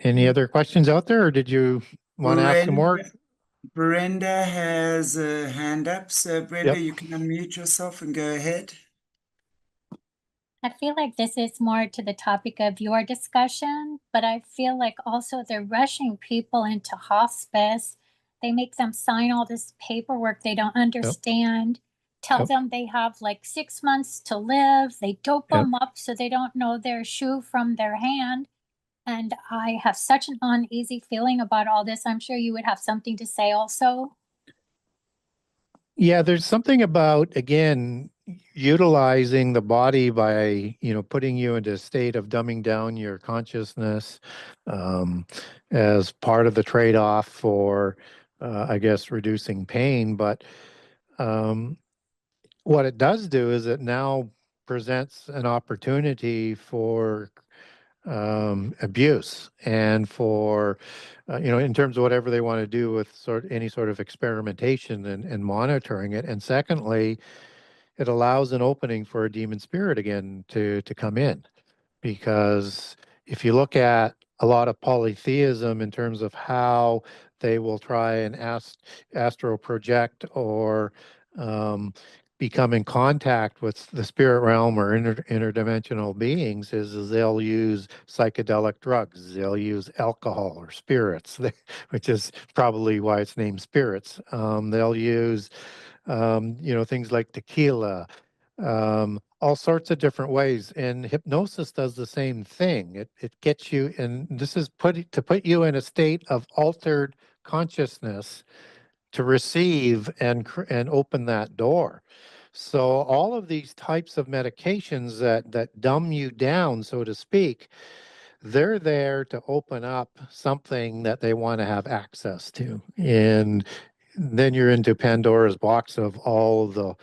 Any other questions out there, or did you want to ask some more? Brenda has a hand up. So Brenda, Yep. you can unmute yourself and go ahead. I feel like this is more to the topic of your discussion, but I feel like also they're rushing people into hospice. They make them sign all this paperwork they don't understand, tell them they have like 6 months to live. They dope them up so they don't know their shoe from their hand. And I have such an uneasy feeling about all this. I'm sure you would have something to say also. Yeah, there's something about, again, utilizing the body by, putting you into a state of dumbing down your consciousness as part of the trade-off for, I guess, reducing pain. But what it does do is it now presents an opportunity for abuse and for, in terms of whatever they want to do with any sort of experimentation and monitoring it. And secondly, it allows an opening for a demon spirit again to come in, because if you look at a lot of polytheism in terms of how they will try and astral project or become in contact with the spirit realm or interdimensional beings, is they'll use psychedelic drugs, they'll use alcohol or spirits, which is probably why it's named spirits. They'll use things like tequila, all sorts of different ways. And hypnosis does the same thing. It gets you, and this is to put you in a state of altered consciousness to receive and open that door. So all of these types of medications that dumb you down, so to speak, they're there to open up something that they want to have access to. And then you're into Pandora's box of all the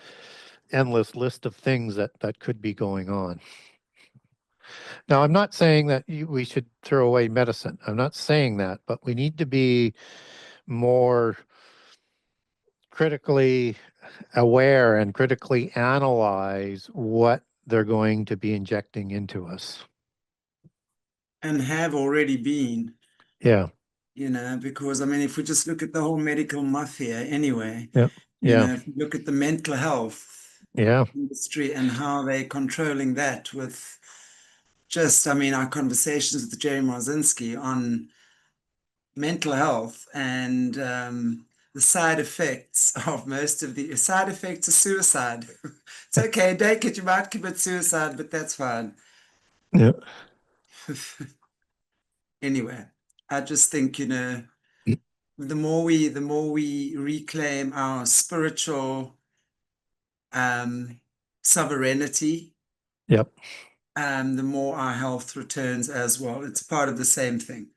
endless list of things that could be going on. Now, I'm not saying that we should throw away medicine. I'm not saying that, but we need to be more critically aware and critically analyze what they're going to be injecting into us. And have already been. Yeah. Because, if we just look at the whole medical mafia anyway, Yeah. if you look at the mental health Yeah. industry and how they're controlling that with just, our conversations with Jerry Marzinski on mental health and the side effects of most of the side effects of suicide. It's okay, take it, you might commit suicide, but that's fine. Yeah. Anyway, I just think, the more we reclaim our spiritual sovereignty, Yep. the more our health returns as well. It's part of the same thing.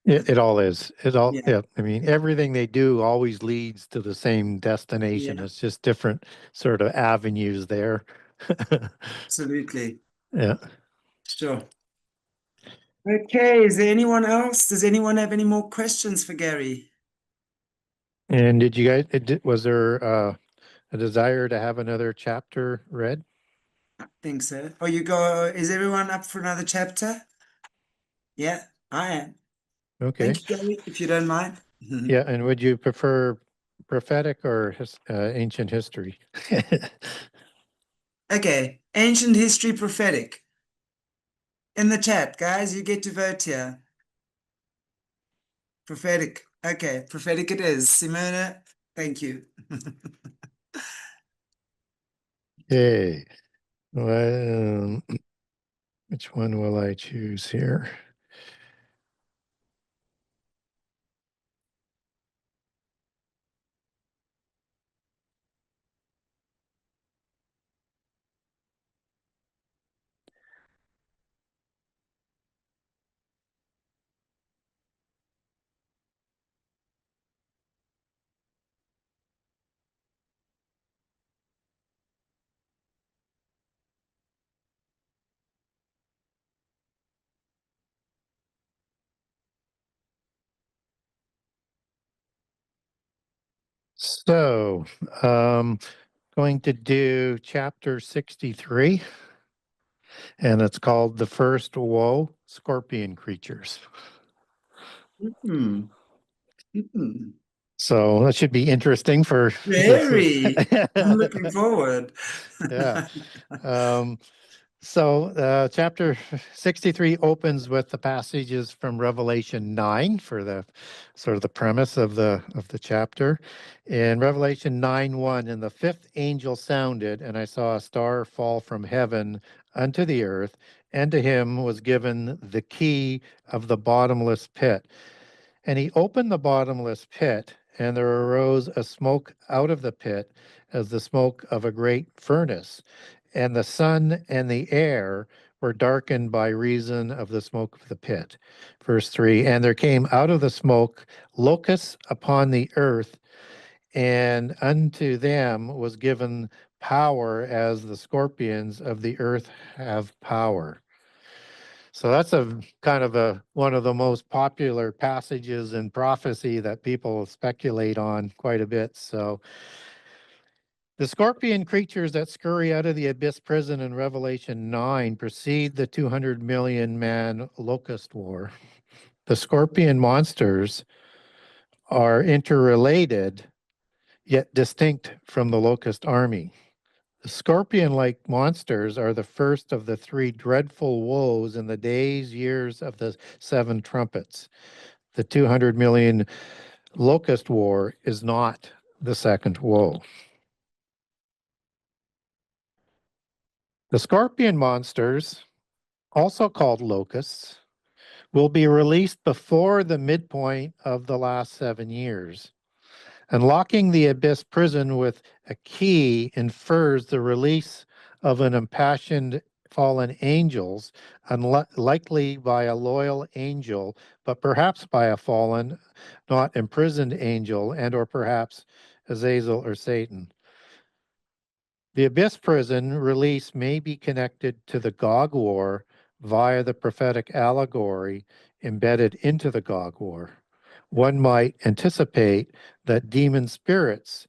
It all is. It all, Yeah. I mean, everything they do always leads to the same destination. Yeah. It's just different sort of avenues there. Absolutely. Yeah. Sure. Okay, is there anyone else? Does anyone have any more questions for Gary? And did you guys, was there a desire to have another chapter read? I think so. Oh, is everyone up for another chapter? Yeah, I am. Okay. Thank you, Gary, if you don't mind. Yeah, and would you prefer prophetic or ancient history? Okay, ancient history, prophetic. In the chat, guys, you get to vote here. Prophetic. Okay, prophetic it is. Simona, thank you. Okay. Well, which one will I choose here? So, going to do chapter 63, and it's called The First Woe, Scorpion Creatures. Mm. Mm. So that should be interesting for Very. this. I'm looking forward. Yeah. Chapter 63 opens with the passages from Revelation 9 for the sort of the premise of the chapter. In Revelation 9:1, and the fifth angel sounded, and I saw a star fall from heaven unto the earth, and to him was given the key of the bottomless pit. And he opened the bottomless pit, and there arose a smoke out of the pit as the smoke of a great furnace. And the sun and the air were darkened by reason of the smoke of the pit. Verse 3, and there came out of the smoke locusts upon the earth, and unto them was given power as the scorpions of the earth have power. So that's a kind of one of the most popular passages in prophecy that people speculate on quite a bit. So the scorpion creatures that scurry out of the abyss prison in Revelation 9 precede the 200 million man locust war. The scorpion monsters are interrelated, yet distinct from the locust army. The scorpion-like monsters are the first of the three dreadful woes in the days, years of the seven trumpets. The 200 million locust war is not the second woe. The scorpion monsters, also called locusts, will be released before the midpoint of the last 7 years. Unlocking the abyss prison with a key infers the release of an impassioned fallen angels, unlikely by a loyal angel, but perhaps by a fallen, not imprisoned angel, and or perhaps Azazel or Satan. The abyss prison release may be connected to the Gog War via the prophetic allegory embedded into the Gog War. One might anticipate that demon spirits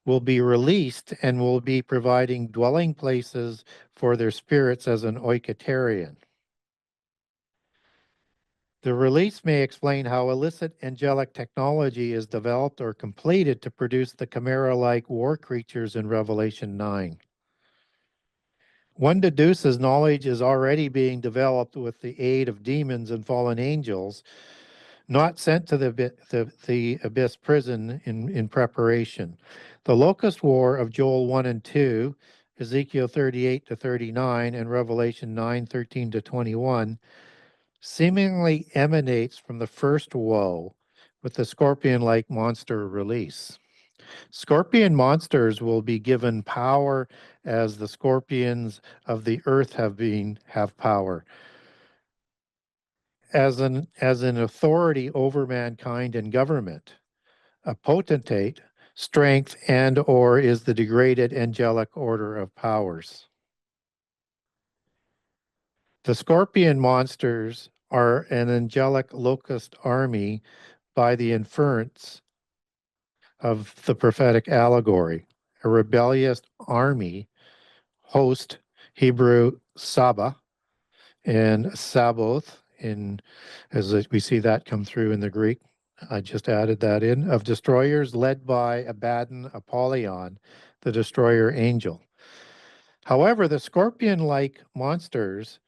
will be released and will be providing dwelling places for their spirits as an oiketerion. The release may explain how illicit angelic technology is developed or completed to produce the chimera-like war creatures in Revelation 9. One deduces knowledge is already being developed with the aid of demons and fallen angels, not sent to the abyss prison in preparation. The locust war of Joel 1 and 2, Ezekiel 38 to 39, and Revelation 9, 13 to 21, seemingly emanates from the first woe with the scorpion-like monster release. Scorpion monsters will be given power as the scorpions of the earth have power. As an authority over mankind and government, a potentate, strength, and or is the degraded angelic order of powers. The scorpion monsters are an angelic locust army by the inference of the prophetic allegory, a rebellious army, host, Hebrew Saba, and Saboth, as we see that come through in the Greek. I just added that in, of destroyers led by Abaddon Apollyon, the destroyer angel. However, the scorpion-like monsters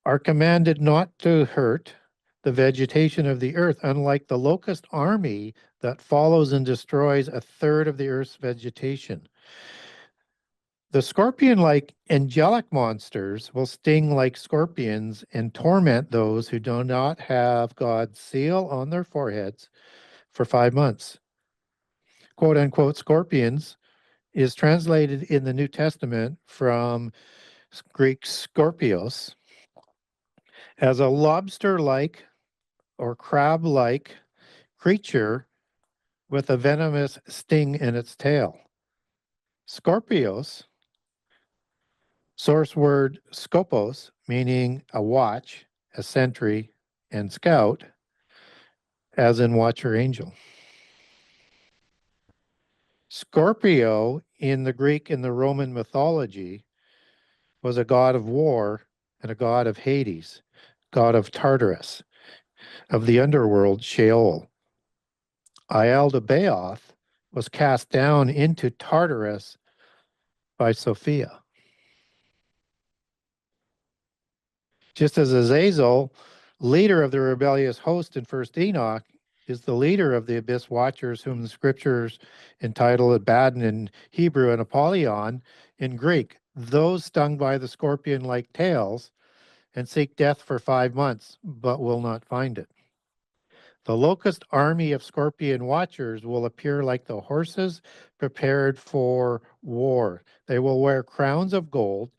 are commanded not to hurt the vegetation of the earth, unlike the locust army that follows and destroys a third of the earth's vegetation. The scorpion-like angelic monsters will sting like scorpions and torment those who do not have God's seal on their foreheads for 5 months. Quote unquote scorpions is translated in the New Testament from Greek scorpios as a lobster-like or crab-like creature with a venomous sting in its tail. Scorpios, source word scopos, meaning a watch, a sentry, and scout, as in watcher angel. Scorpio in the Greek and the Roman mythology was a god of war and a god of Hades, god of Tartarus, of the underworld Sheol. Baoth was cast down into Tartarus by Sophia. Just as Azazel, leader of the rebellious host in First Enoch, is the leader of the abyss watchers, whom the scriptures entitle Abaddon in Hebrew and Apollyon in Greek, those stung by the scorpion-like tails and seek death for 5 months, but will not find it. The locust army of scorpion watchers will appear like the horses prepared for war. They will wear crowns of gold,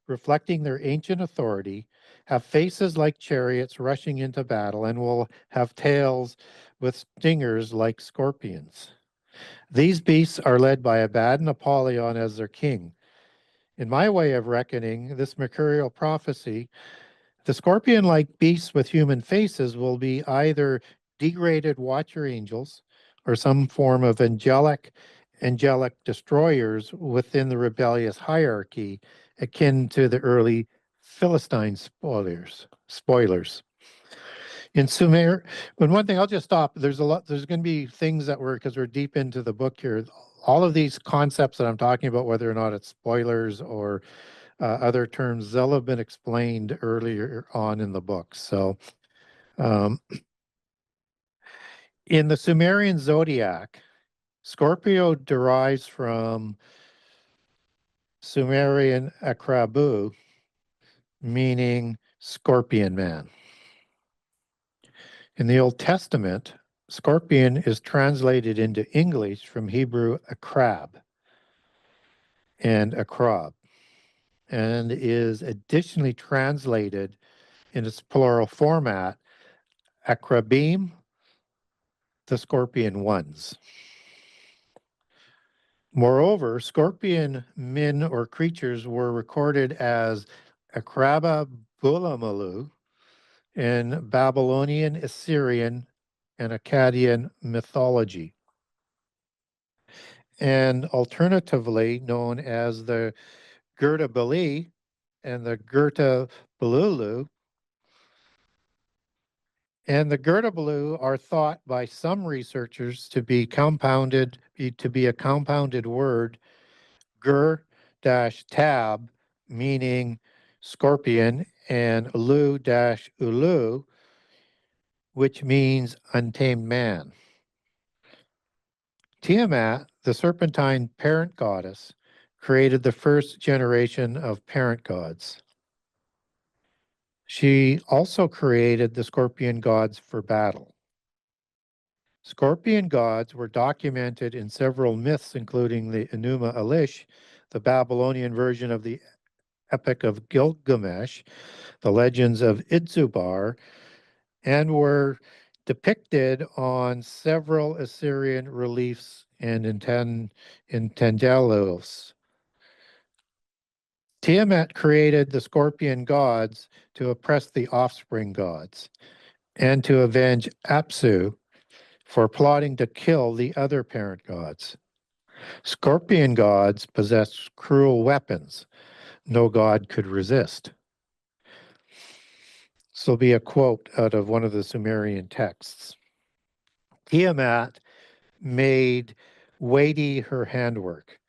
reflecting their ancient authority, have faces like chariots rushing into battle, and will have tails with stingers like scorpions. These beasts are led by Abaddon Apollyon as their king. In my way of reckoning this mercurial prophecy, the scorpion-like beasts with human faces will be either degraded watcher angels or some form of angelic destroyers within the rebellious hierarchy, akin to the early Philistine spoilers. In Sumer, and one thing I'll just stop. There's going to be things that because we're deep into the book here. All of these concepts that I'm talking about, whether or not it's spoilers or other terms, they'll have been explained earlier on in the book. So in the Sumerian zodiac, Scorpio derives from Sumerian Akrabu, meaning scorpion man. In the Old Testament, scorpion is translated into English from Hebrew akrab and akrab, and is additionally translated in its plural format, akrabim, the scorpion ones. Moreover, scorpion men or creatures were recorded as Akraba Bulamalu in Babylonian, Assyrian, and Akkadian mythology, and alternatively known as the Gerta Bali and the Gerta Balulu. And the Gerta Balu are thought by some researchers to be a compounded word, gur-tab, meaning scorpion, and ulu, which means untamed man. Tiamat, the serpentine parent goddess, created the first generation of parent gods. She also created the scorpion gods for battle. Scorpion gods were documented in several myths, including the Enuma Elish, the Babylonian version of the Epic of Gilgamesh, the legends of Idzubar, and were depicted on several Assyrian reliefs and in Tandalos. Tiamat created the scorpion gods to oppress the offspring gods and to avenge Apsu for plotting to kill the other parent gods. Scorpion gods possessed cruel weapons no god could resist. This will be a quote out of one of the Sumerian texts. Tiamat made weighty her handwork.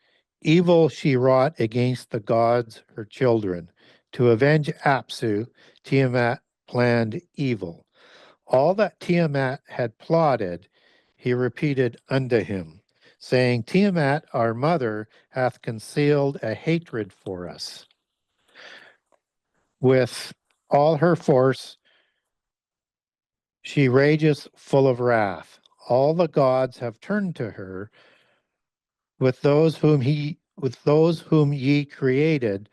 Evil she wrought against the gods, her children. To avenge Apsu, Tiamat planned evil. All that Tiamat had plotted, he repeated unto him, saying, Tiamat, our mother, hath concealed a hatred for us. With all her force, she rages full of wrath. All the gods have turned to her. With those whom ye created,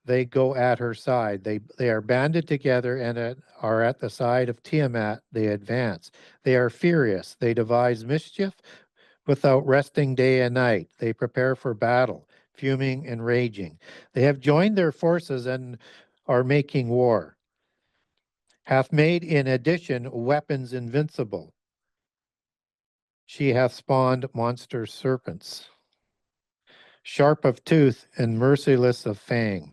they go at her side. They are banded together and are at the side of Tiamat. They advance. They are furious. They devise mischief without resting day and night. They prepare for battle, fuming and raging. They have joined their forces and are making war. Hath made in addition weapons invincible. She hath spawned monster serpents. sharp of tooth and merciless of fang.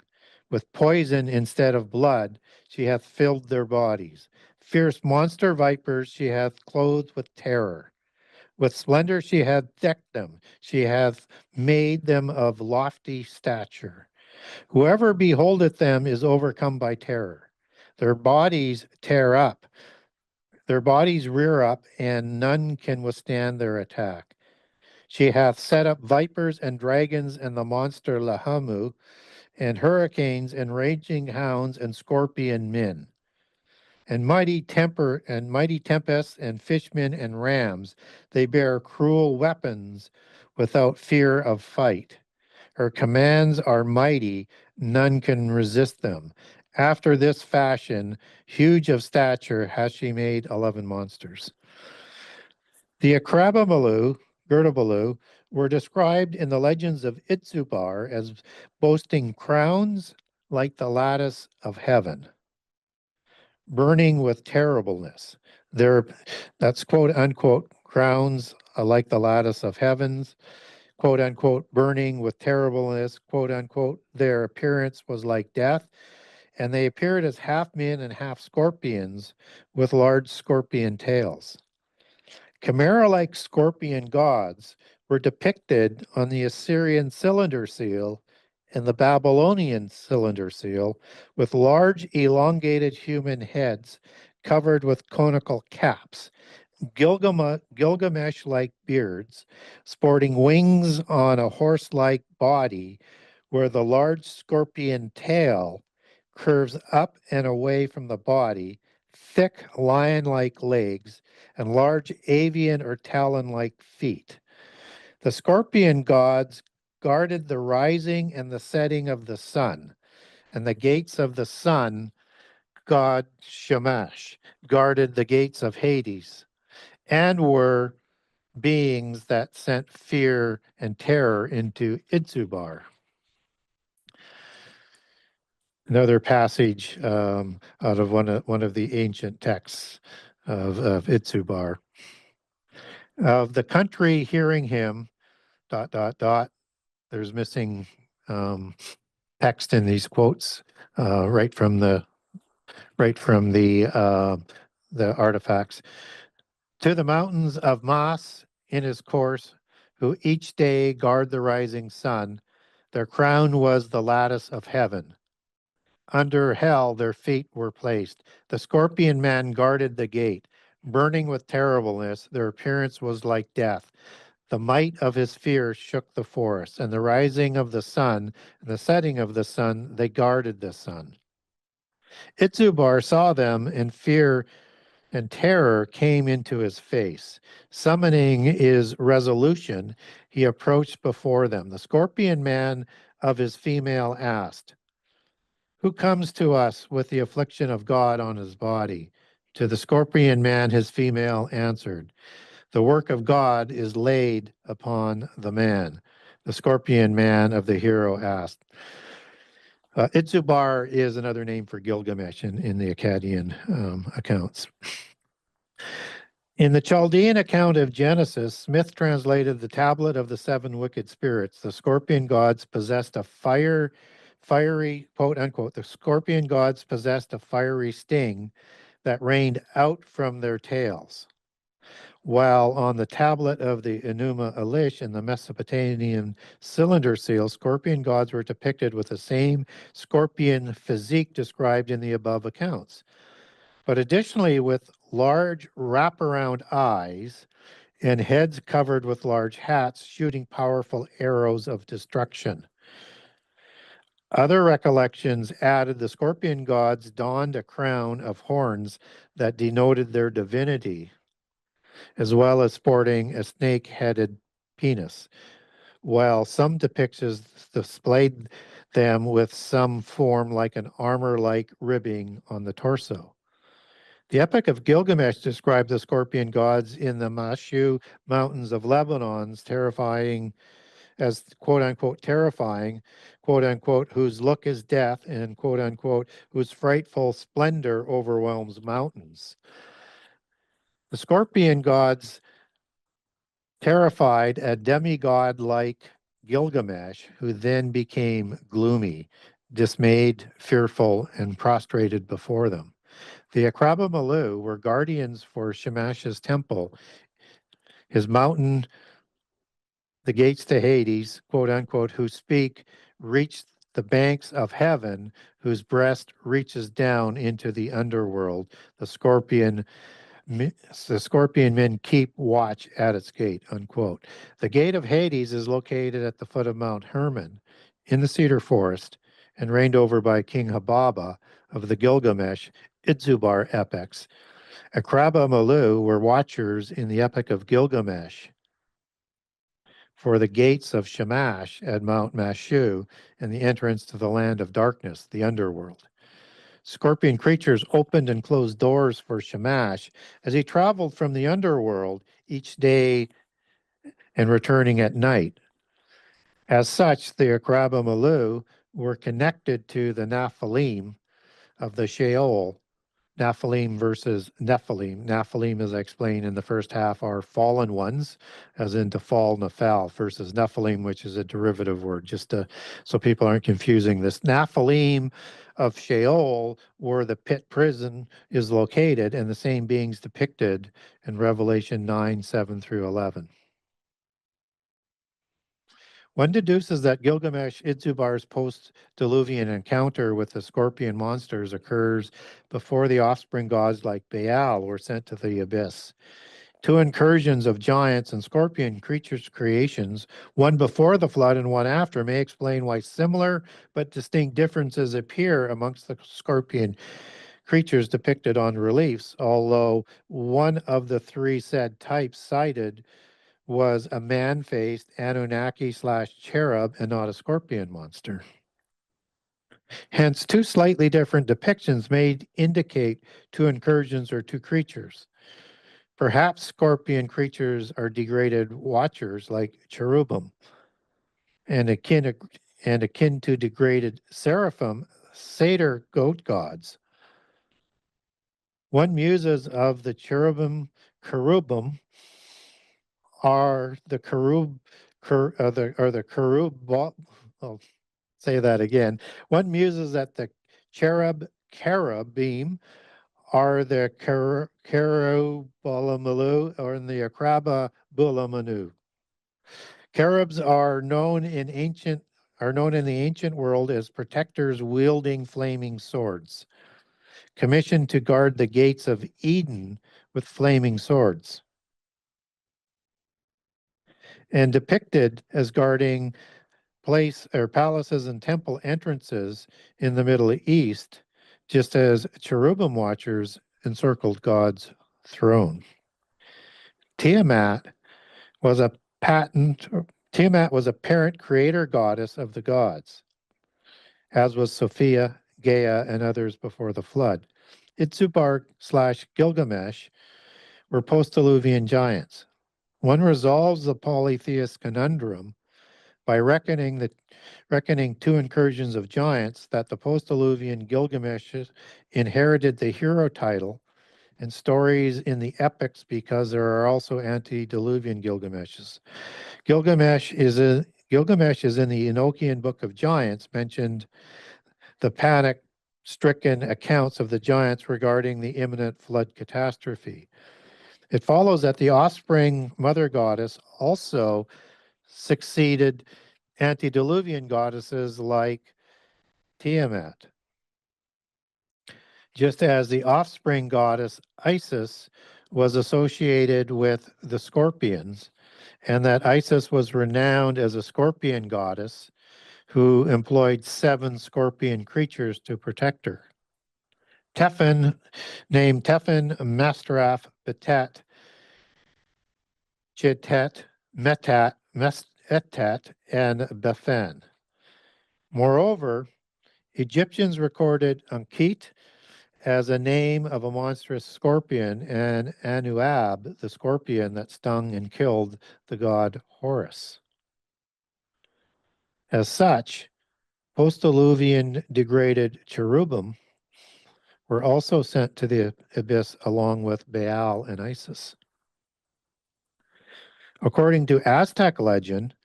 With poison instead of blood, she hath filled their bodies. Fierce monster vipers she hath clothed with terror. With splendor she hath decked them. She hath made them of lofty stature. Whoever beholdeth them is overcome by terror. Their bodies tear up. Their bodies rear up, and none can withstand their attack. She hath set up vipers and dragons and the monster Lahamu, and hurricanes and raging hounds and scorpion men, and mighty tempests and fishmen and rams. They bear cruel weapons without fear of fight. Her commands are mighty, none can resist them. After this fashion, huge of stature, has she made 11 monsters. The Akrababalu, Gerdabalu, were described in the legends of Itzubar as boasting crowns like the lattice of heaven, burning with terribleness. That's quote unquote crowns like the lattice of heavens, quote unquote burning with terribleness, quote unquote. Their appearance was like death, and they appeared as half men and half scorpions with large scorpion tails. Chimera-like scorpion gods were depicted on the Assyrian cylinder seal and the Babylonian cylinder seal, with large elongated human heads covered with conical caps, Gilgamesh-like beards, sporting wings on a horse-like body, where the large scorpion tail curves up and away from the body, thick lion-like legs, and large avian or talon-like feet. The scorpion gods guarded the rising and the setting of the sun, and the gates of the sun god Shamash guarded the gates of Hades, and were beings that sent fear and terror into Itzubar. Another passage out of one of the ancient texts of Itzubar. Of the country hearing him, ... There's missing text in these quotes right from the artifacts. To the mountains of Mas in his course, who each day guard the rising sun, their crown was the lattice of heaven. Under hell their feet were placed. The scorpion man guarded the gate. Burning with terribleness, their appearance was like death. The might of his fear shook the forest, and the rising of the sun and the setting of the sun, they guarded the sun. Itzubar saw them, and fear and terror came into his face. Summoning his resolution, he approached before them. The scorpion man of his female asked, "Who comes to us with the affliction of God on his body?" To the scorpion man, his female answered, "The work of God is laid upon the man." The scorpion man of the hero asked. Itzubar is another name for Gilgamesh in the Akkadian accounts. In the Chaldean account of Genesis, Smith translated the tablet of the seven wicked spirits. The scorpion gods possessed a fiery, quote unquote, the scorpion gods possessed a fiery sting that rained out from their tails. While on the tablet of the Enuma Elish in the Mesopotamian cylinder seal, scorpion gods were depicted with the same scorpion physique described in the above accounts, but additionally with large wraparound eyes and heads covered with large hats shooting powerful arrows of destruction. Other recollections added the scorpion gods donned a crown of horns that denoted their divinity, as well as sporting a snake-headed penis, while some depictions displayed them with some form like an armor-like ribbing on the torso. The Epic of Gilgamesh described the scorpion gods in the Mashu Mountains of Lebanon's terrifying, as quote unquote terrifying, quote unquote, whose look is death, and quote unquote, whose frightful splendor overwhelms mountains. The scorpion gods terrified a demigod-like Gilgamesh, who then became gloomy, dismayed, fearful, and prostrated before them. The Akrabamalu were guardians for Shamash's temple, his mountain, the gates to Hades, quote unquote, who speak, reach the banks of heaven, whose breast reaches down into the underworld. The scorpion men keep watch at its gate, unquote. The gate of Hades is located at the foot of Mount Hermon in the cedar forest and reigned over by King Hababa of the Gilgamesh Idzubar epics. Akrabamalu were watchers in the epic of Gilgamesh for the gates of Shamash at Mount Mashu and the entrance to the land of darkness, the underworld. Scorpion creatures opened and closed doors for Shamash as he traveled from the underworld each day and returning at night. As such, the Akrabamalu were connected to the Nephilim of the Sheol. Nephilim versus Nephilim. Nephilim, as I explained in the first half, are fallen ones, as in to fall, Nephal, versus Nephilim, which is a derivative word, so people aren't confusing this. Nephilim of Sheol, where the pit prison is located, and the same beings depicted in Revelation 9, 7 through 11. One deduces that Gilgamesh Idzubar's post-Diluvian encounter with the scorpion monsters occurs before the offspring gods like Baal were sent to the abyss. Two incursions of giants and scorpion creatures' creations, one before the flood and one after, may explain why similar but distinct differences appear amongst the scorpion creatures depicted on reliefs, although one of the three said types cited was a man-faced Anunnaki/cherub and not a scorpion monster. Hence, two slightly different depictions may indicate two incursions or two creatures. Perhaps scorpion creatures are degraded watchers like cherubim, and akin to degraded seraphim, satyr goat gods. One muses of the cherubim are the I'll say that again. One muses that the cherubim are the Cherubalamu or in the Akrabamalu. Cherubs are known in the ancient world as protectors wielding flaming swords, commissioned to guard the gates of Eden with flaming swords, and depicted as guarding palaces and temple entrances in the Middle East, just as cherubim watchers encircled God's throne. Tiamat was a parent creator goddess of the gods, as was Sophia, Gaia, and others before the flood. Idzubar/Gilgamesh were post-Diluvian giants. One resolves the polytheist conundrum by reckoning two incursions of giants, that the post-Diluvian Gilgamesh inherited the hero title and stories in the epics because there are also antediluvian Gilgameshes. Gilgamesh is in the Enochian Book of Giants, mentioned the panic-stricken accounts of the giants regarding the imminent flood catastrophe. It follows that the offspring mother goddess also succeeded antediluvian goddesses like Tiamat, just as the offspring goddess Isis was associated with the scorpions, and that Isis was renowned as a scorpion goddess who employed 7 scorpion creatures to protect her. Named Tephan, Mastraf, Betet, Chetet, Metat, Etet, and Bethan. Moreover, Egyptians recorded Ankit as a name of a monstrous scorpion, and Anuab, the scorpion that stung and killed the god Horus. As such, post-Diluvian degraded cherubim were also sent to the abyss along with Baal and Isis. According to Aztec legend,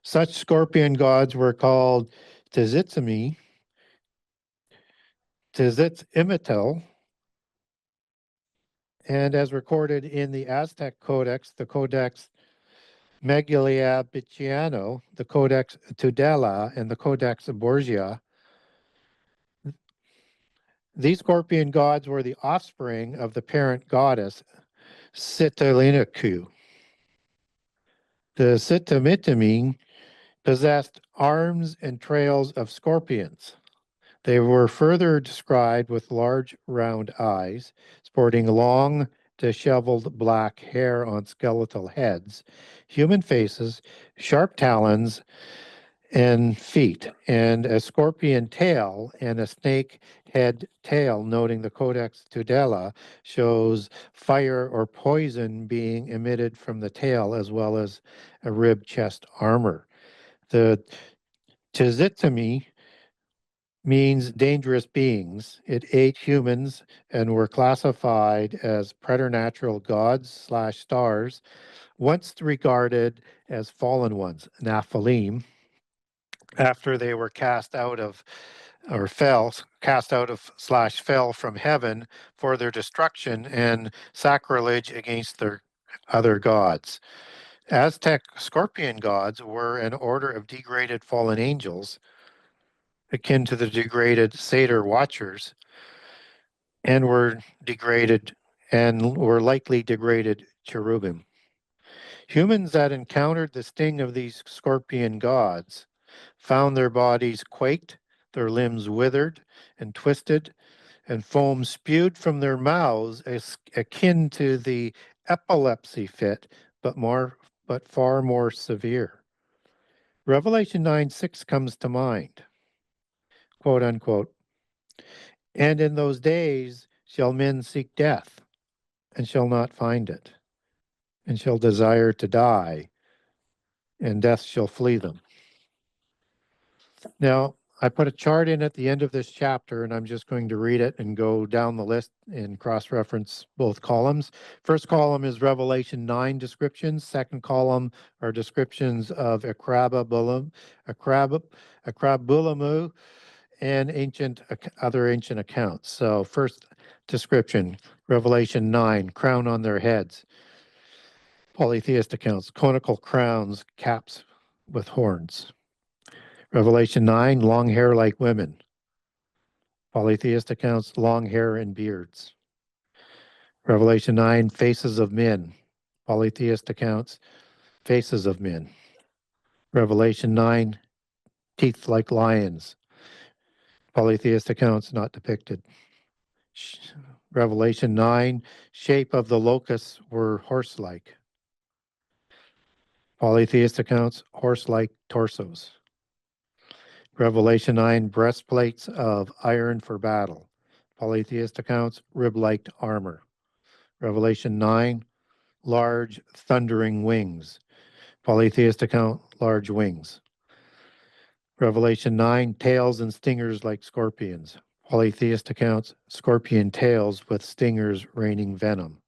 Such scorpion gods were called Tzimtzimi, Tzitzimitl, and as recorded in the Aztec Codex, the Codex Megalliabiciano, the Codex Tudela, and the Codex Borgia, these scorpion gods were the offspring of the parent goddess Sitalinuku. The Sitamitimi possessed arms and trails of scorpions. They were further described with large round eyes, sporting long disheveled black hair on skeletal heads, human faces, sharp talons and feet, and a scorpion tail and a snake head tail, noting the Codex Tudela shows fire or poison being emitted from the tail, as well as a rib chest armor. The Tzitimi means dangerous beings. It ate humans and were classified as preternatural gods / stars, once regarded as fallen ones, Nephilim, after they were cast out of / fell from heaven for their destruction and sacrilege against their other gods. Aztec scorpion gods were an order of degraded fallen angels, akin to the degraded satyr watchers, and were likely degraded cherubim. Humans that encountered the sting of these scorpion gods found their bodies quaked, their limbs withered and twisted, and foam spewed from their mouths, akin to the epilepsy fit, but far more severe. Revelation 9:6 comes to mind, quote unquote. And in those days shall men seek death, and shall not find it, and shall desire to die, and death shall flee them. Now, I put a chart in at the end of this chapter, and I'm just going to read it and go down the list and cross-reference both columns. First column is Revelation 9 descriptions. Second column are descriptions of Akrabulamu, and other ancient accounts. So first description, Revelation 9, crown on their heads. Polytheist accounts, conical crowns, caps with horns. Revelation 9, long hair like women. Polytheist accounts, long hair and beards. Revelation 9, faces of men. Polytheist accounts, faces of men. Revelation 9, teeth like lions. Polytheist accounts not depicted. Revelation 9, shape of the locusts were horse-like. Polytheist accounts, horse-like torsos. Revelation 9, breastplates of iron for battle. Polytheist accounts, rib-like armor. Revelation 9, large thundering wings. Polytheist account, large wings. Revelation 9, tails and stingers like scorpions. Polytheist accounts, scorpion tails with stingers raining venom.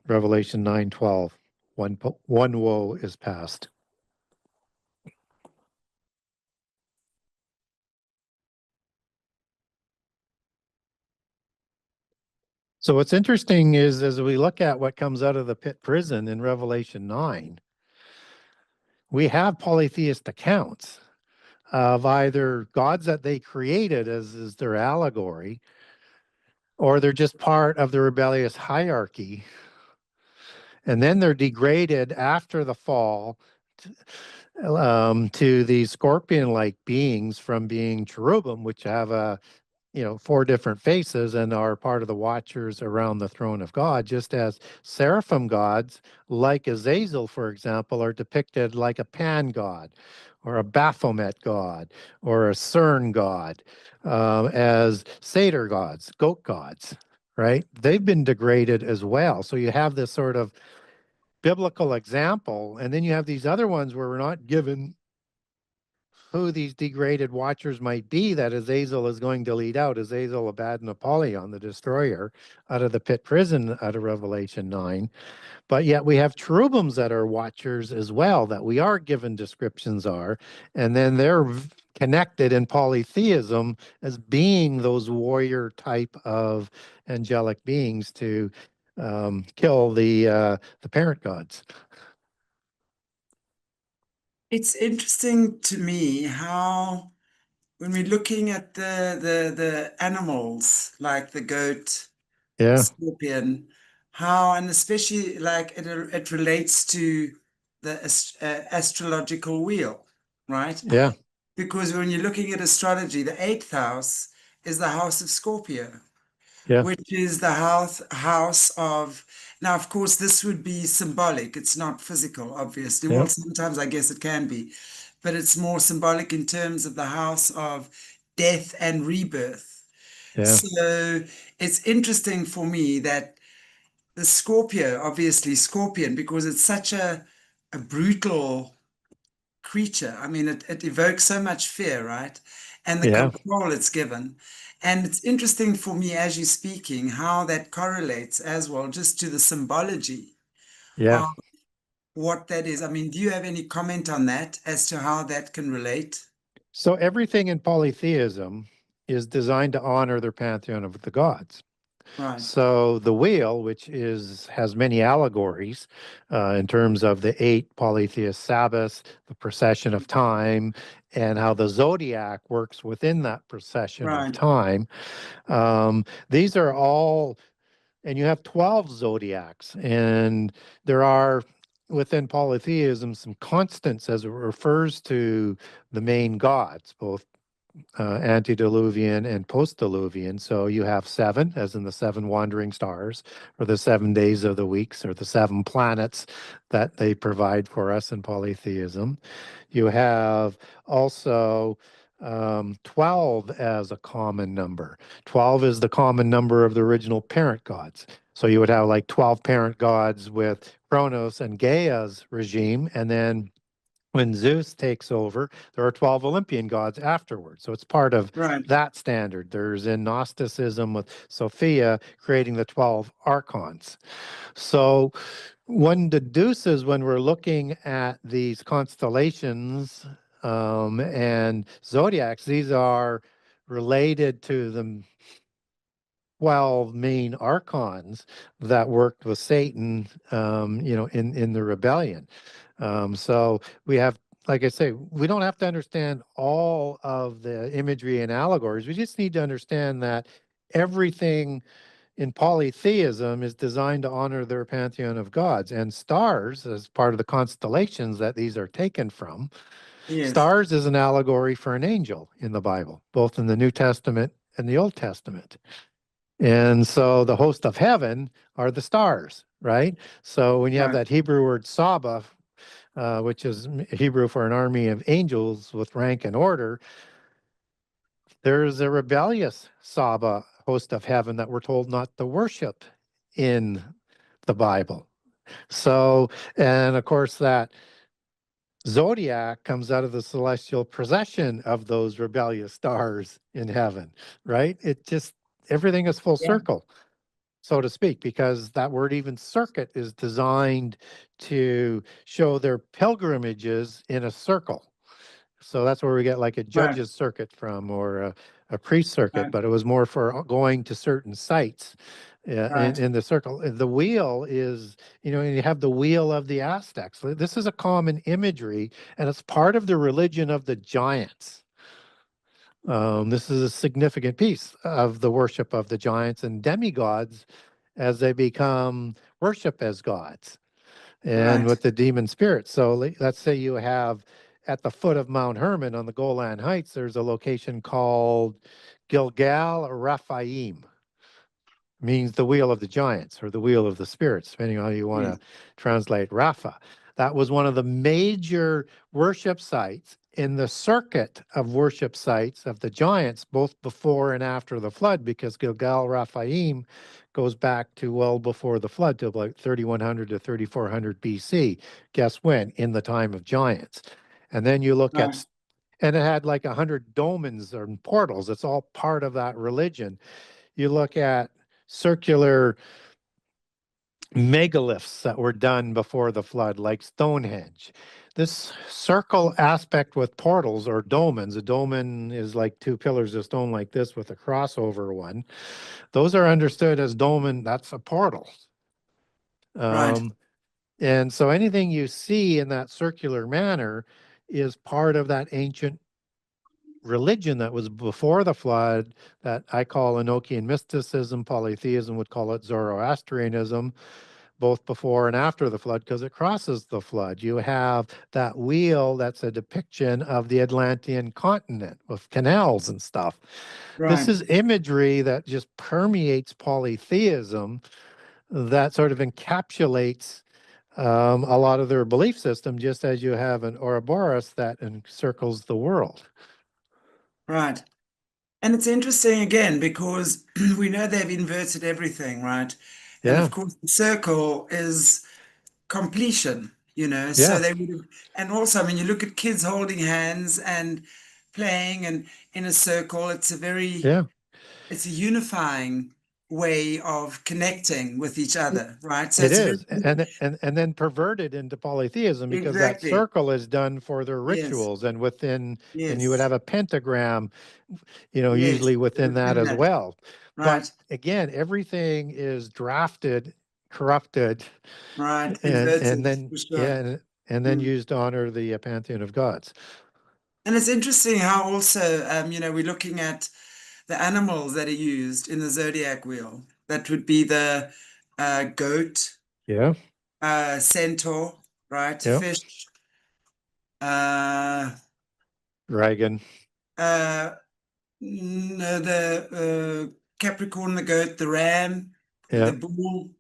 Revelation 9:12, one woe is past. So what's interesting is, as we look at what comes out of the pit prison in Revelation 9, we have polytheist accounts of either gods that they created as is their allegory, or they're just part of the rebellious hierarchy. And then they're degraded after the fall to these scorpion-like beings from being cherubim, which have 4 different faces and are part of the watchers around the throne of God, just as seraphim gods, like Azazel, for example, are depicted like a Pan god, or a Baphomet god, or a Cern god, as satyr gods, goat gods, right? They've been degraded as well. So you have this sort of biblical example, and then you have these other ones where we're not given who these degraded watchers might be that Azazel is going to lead out. Azazel, Abaddon, Apollyon, the destroyer, out of the pit prison out of Revelation 9. But yet we have cherubims that are watchers as well, that we are given descriptions are, and then they're connected in polytheism as being those warrior type of angelic beings to kill the parent gods. It's interesting to me how when we're looking at the animals like the goat, Yeah, scorpion, how, and especially like it relates to the astrological wheel, right? yeah, Because when you're looking at astrology, the eighth house is the house of Scorpio, yeah, which is the house of, now, of course, this would be symbolic. It's not physical, obviously. yeah, Well, sometimes I guess it can be, but it's more symbolic in terms of the house of death and rebirth. yeah, So it's interesting for me that the Scorpio, obviously Scorpion, because it's such a brutal creature. I mean, it evokes so much fear, right? And the yeah, control it's given. And it's interesting for me as you're speaking, how that correlates as well, just to the symbology yeah. of what that is. I mean, do you have any comment on that as to how that can relate? So everything in polytheism is designed to honor their pantheon of the gods. Right, So the wheel, which has many allegories in terms of the 8 polytheist Sabbaths, the procession of time, and how the zodiac works within that procession of right, time. These are all, and you have 12 zodiacs, and there are within polytheism some constants as it refers to the main gods, both antediluvian and post-diluvian. So you have 7, as in the 7 wandering stars, or the 7 days of the weeks, or the 7 planets that they provide for us in polytheism. You have also 12 as a common number. 12 is the common number of the original parent gods. So you would have like 12 parent gods with Kronos and Gaia's regime, and then when Zeus takes over, there are 12 Olympian gods afterwards. So it's part of right, that standard. There's in Gnosticism with Sophia creating the 12 archons. So one deduces when we're looking at these constellations and zodiacs, these are related to the 12 main archons that worked with Satan, in the rebellion. So we have, like I say, we don't have to understand all of the imagery and allegories. We just need to understand that everything in polytheism is designed to honor their pantheon of gods, and stars, as part of the constellations that these are taken from. yes, Stars is an allegory for an angel in the Bible, both in the New Testament and the Old Testament. And so the host of heaven are the stars, right? So when you have right, that Hebrew word Saba, which is Hebrew for an army of angels with rank and order, there's a rebellious Saba, host of heaven, that we're told not to worship in the Bible. So, and of course, that zodiac comes out of the celestial procession of those rebellious stars in heaven, right? It just, everything is full yeah, circle, so to speak, because that word even circuit is designed to show their pilgrimages in a circle. So that's where we get like a right, judge's circuit from, or a priest circuit, right, but it was more for going to certain sites right, in the circle. The wheel is, you have the wheel of the Aztecs. This is a common imagery, and it's part of the religion of the giants. This is a significant piece of the worship of the giants and demigods as they become worship as gods, and right, with the demon spirits. So let's say you have at the foot of Mount Hermon on the Golan Heights, there's a location called Gilgal Raphaim, means the wheel of the giants or the wheel of the spirits, depending on how you want yes, to translate Rapha. That was one of the major worship sites in the circuit of worship sites of the giants, both before and after the flood, because Gilgal Raphaim goes back to well before the flood, to like 3100 to 3400 BC. Guess when? In the time of giants. And then you look right, at and it had like 100 dolmens or portals. It's all part of that religion. You look at circular megaliths that were done before the flood, like Stonehenge. This circle aspect with portals or dolmens, a dolmen is like two pillars of stone like this with a crossover one. Those are understood as dolmen, that's a portal. Right. And so anything you see in that circular manner is part of that ancient religion that was before the flood that I call Enochian mysticism. Polytheism would call it Zoroastrianism, both before and after the flood, because it crosses the flood. You have that wheel that's a depiction of the Atlantean continent with canals and stuff. This Right. is imagery that just permeates polytheism, that sort of encapsulates a lot of their belief system, just as you have an Ouroboros that encircles the world. Right. And it's interesting again because we know they've inverted everything, right? And Yeah, of course, the circle is completion, you know. So yeah, they would have, and also, I mean, you look at kids holding hands and playing and in a circle, yeah. it's a unifying way of connecting with each other, right? So It it's a very, is, and then perverted into polytheism because that exactly. circle is done for their Yes, rituals, and and you would yes, have a pentagram, yes, usually within that within as that, well. But right, again, everything is drafted, corrupted, right, and inverted then for sure. and then Mm. used to honor the pantheon of gods. And it's interesting how also, we're looking at the animals that are used in the zodiac wheel. That would be the goat, Yeah, centaur, right? yeah, Fish, uh, dragon. uh, no, the Capricorn, the goat, the ram, Yeah, the bull.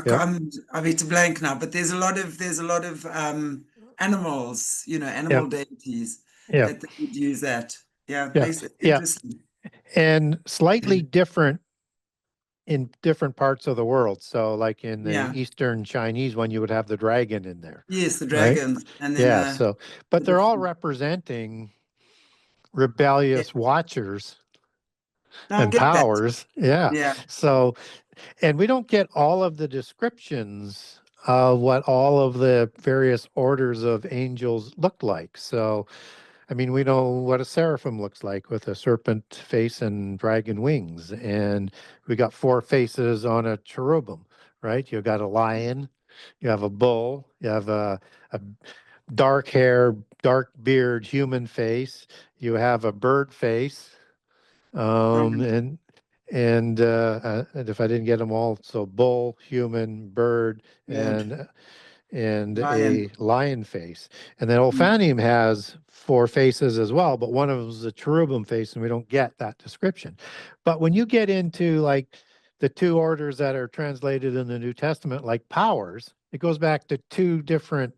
yeah, I'm at a blank now, but there's a lot of animals, yeah, animal deities yeah, that they would use that. Yeah, yeah, makes it yeah, interesting. and slightly different in different parts of the world. So like in the Yeah. Eastern Chinese one, you would have the dragon in there, Yes, the right? dragons, and then Yeah. So, but the they're all different. representing Yeah, rebellious watchers no, I and get that. powers. Yeah. Yeah, So, and we don't get all of the descriptions of what all of the various orders of angels look like. So, I mean, we know what a seraphim looks like with a serpent face and dragon wings. And we got four faces on a cherubim, right? You got a lion, you have a bull, you have a dark hair, dark beard, human face, you have a bird face, um, right, and and if I didn't get them all, so bull, human, bird, good. and Lion. a lion face. And then Mm. Ophanium has four faces as well, but one of them is a cherubim face, and we don't get that description. But when you get into like the two orders that are translated in the New Testament, like powers, it goes back to two different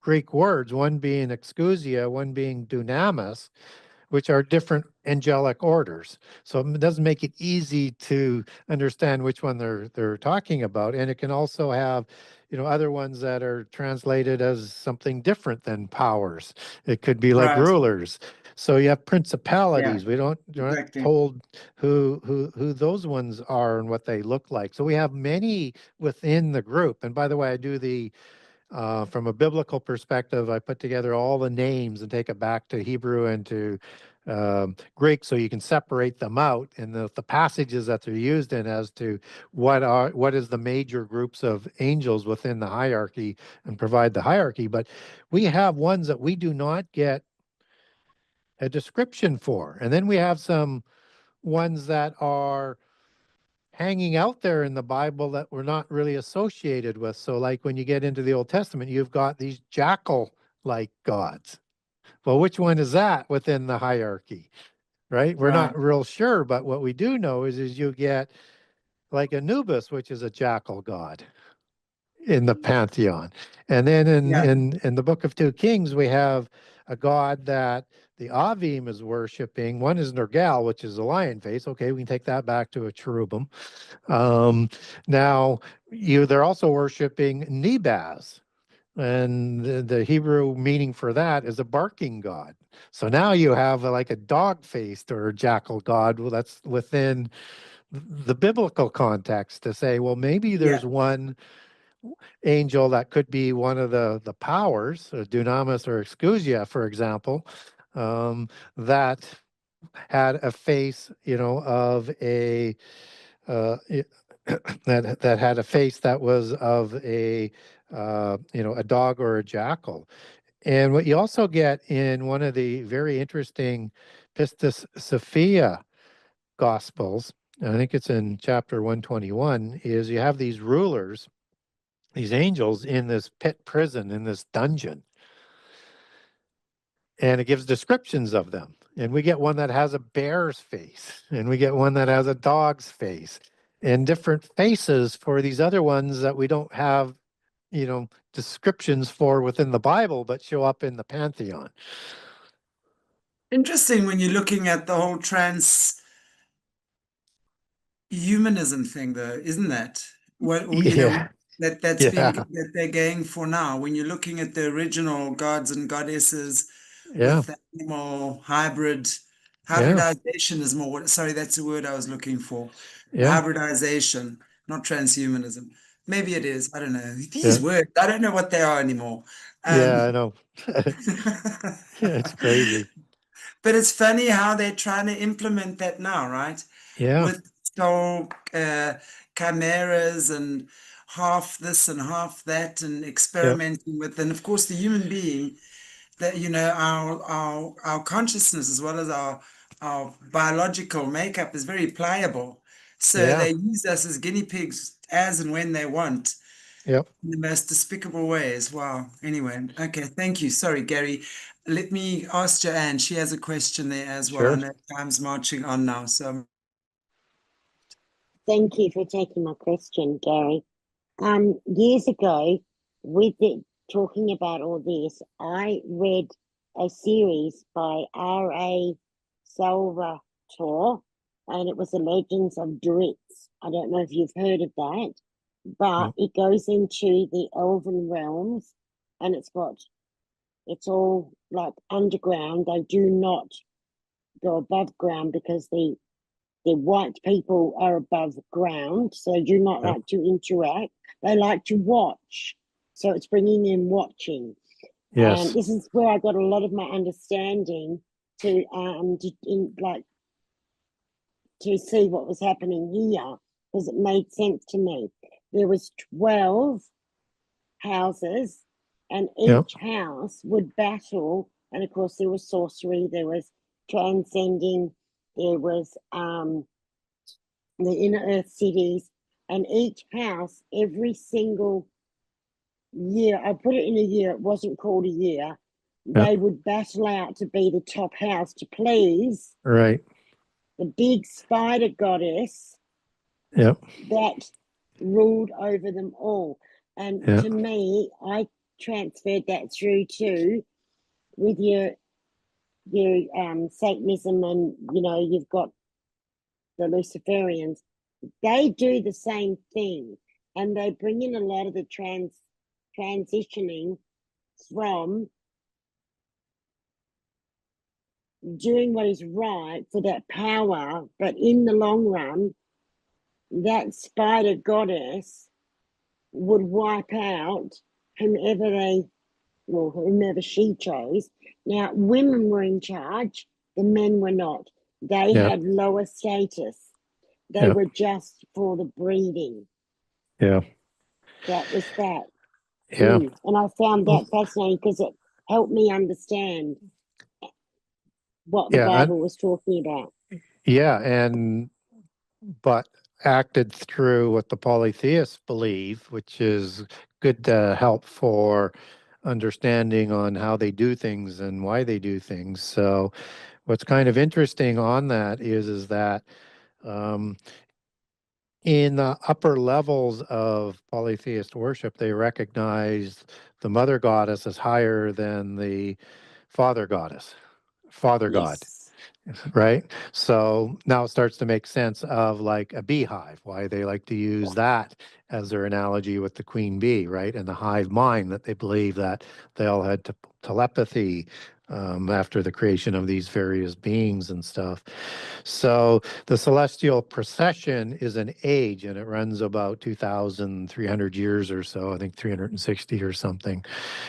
Greek words, one being exousia, one being dunamis, which are different angelic orders. So it doesn't make it easy to understand which one they're talking about. And it can also have, other ones that are translated as something different than powers. It could be like Right. rulers. So you have Yeah, principalities. You're not exactly. told who those ones are and what they look like. So we have many within the group. And by the way, I do from a biblical perspective, I put together all the names and take it back to Hebrew and to Greek, so you can separate them out in the passages that they're used in as to what is the major groups of angels within the hierarchy and provide the hierarchy. But we have ones that we do not get a description for, and then we have some ones that are hanging out there in the Bible that we're not really associated with. So, like when you get into the Old Testament, you've got these jackal-like gods. Well, which one is that within the hierarchy, right? We're Right. not real sure, but what we do know is you get like Anubis, which is a jackal god in the pantheon. And then in Yeah. in the Book of Two Kings, we have a god that the Avim is worshiping. One is Nergal, which is a lion face. Okay, we can take that back to a cherubim. Now they're also worshiping Nebaz, And the Hebrew meaning for that is a barking god. So now you have like a dog-faced or a jackal god. Well, that's within the biblical context to say, well, maybe there's one angel that could be one of the powers, dunamis or exousia, for example, that had a face, of a that had a face that was of a a dog or a jackal. And what you also get in one of the very interesting Pistis Sophia Gospels, I think it's in chapter 121, is you have these rulers, these angels in this pit prison, in this dungeon. And it gives descriptions of them. And we get one that has a bear's face, and we get one that has a dog's face, and different faces for these other ones that we don't have, descriptions for within the Bible, but show up in the pantheon. Interesting when you're looking at the whole transhumanism thing, though, isn't that? What Yeah. that's Yeah. that they're going for now. When you're looking at the original gods and goddesses Yeah. with the animal hybridization is more. Sorry, that's the word I was looking for. Yeah. Hybridization, not transhumanism. Maybe it is. I don't know. These words, I don't know what they are anymore. Yeah, I know. It's crazy. But it's funny how they're trying to implement that now, right? Yeah. With whole chimeras and half this and half that, and experimenting with, and of course the human being, that our consciousness as well as our biological makeup is very pliable. So they use us as guinea pigs as and when they want. Yep. In the most despicable ways. Wow. Anyway, okay. Thank you. Sorry, Gary. Let me ask Joanne. She has a question there as well. Sure. I know time's marching on now. So Thank you for taking my question, Gary. Years ago, with it talking about all this, I read a series by R.A. Salvatore, and it was the Legends of Druids. I don't know if you've heard of that, but it goes into the elven realms, and it's all like underground. They do not go above ground because the white people are above ground, so they do not like to interact. They like to watch. So it's bringing in watching. Yes. And this is where I got a lot of my understanding to see what was happening here, because it made sense to me. There was 12 houses, and each house would battle. And of course, there was sorcery, there was transcending, there was the inner earth cities, and each house, every single year, I put it in a year, it wasn't called a year, they would battle out to be the top house to please Right. the big spider goddess that ruled over them all. And to me, I transferred that through to with your Satanism, and you've got the Luciferians. They do the same thing, and they bring in a lot of the transitioning from doing what is right for that power, but in the long run, that spider goddess would wipe out whomever she chose. Now, women were in charge, the men were not. They had lower status. They were just for the breeding. Yeah. That was that. Yeah. And I found that fascinating because it helped me understand what the Bible was talking about. Yeah, but acted through what the polytheists believe, which is good help for understanding on how they do things and why they do things. So what's kind of interesting on that is that in the upper levels of polytheist worship, they recognize the mother goddess as higher than the father goddess, father god. right? So now it starts to make sense of like a beehive, why they like to use that as their analogy with the queen bee, right? And the hive mind, that they believe that they all had telepathy after the creation of these various beings and stuff. So the celestial procession is an age, and it runs about 2,300 years or so, I think 360 or something.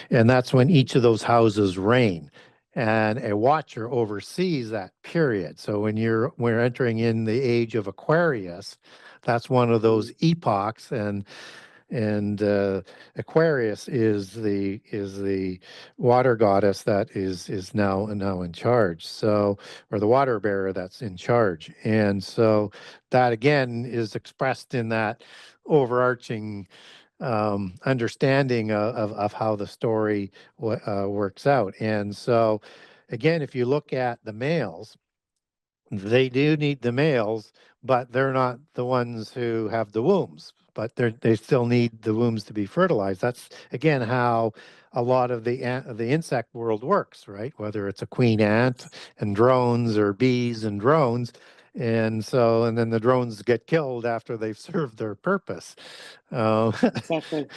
And that's when each of those houses reign. And a watcher oversees that period. So when we're entering in the age of Aquarius, that's one of those epochs, and Aquarius is the water goddess that is now in charge. So, or the water bearer that's in charge, and so that again is expressed in that overarching understanding of how the story works out. And so, again, if you look at the males, they do need the males, but they're not the ones who have the wombs. But they still need the wombs to be fertilized. That's again how a lot of the insect world works, right? Whether it's a queen ant and drones, or bees and drones, and then the drones get killed after they've served their purpose. Exactly.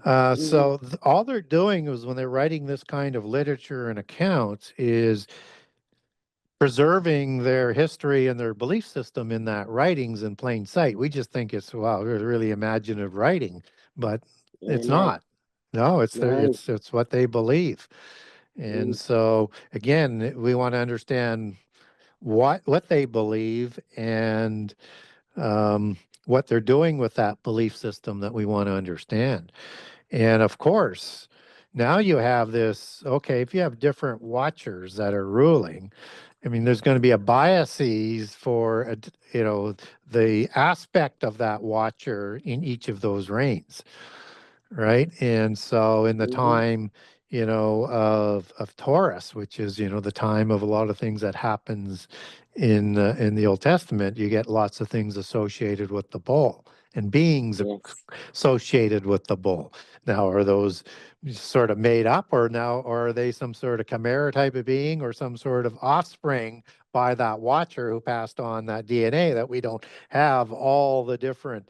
So all they're doing is, when they're writing this kind of literature and accounts, is preserving their history and their belief system in that writings in plain sight. We just think it's, wow, really imaginative writing, but it's No, not. No, no. it's what they believe. And so again, we want to understand what they believe, and what they're doing with that belief system that we want to understand. And of course, now you have this, okay, if you have different watchers that are ruling, I mean, there's going to be a biases for, the aspect of that watcher in each of those reigns, right? And so in the time, of Taurus, which is, the time of a lot of things that happens in the Old Testament, you get lots of things associated with the bull, and beings associated with the bull. Now, are those sort of made up, or are they some sort of chimera type of being, or some sort of offspring by that watcher who passed on that DNA, that we don't have all the different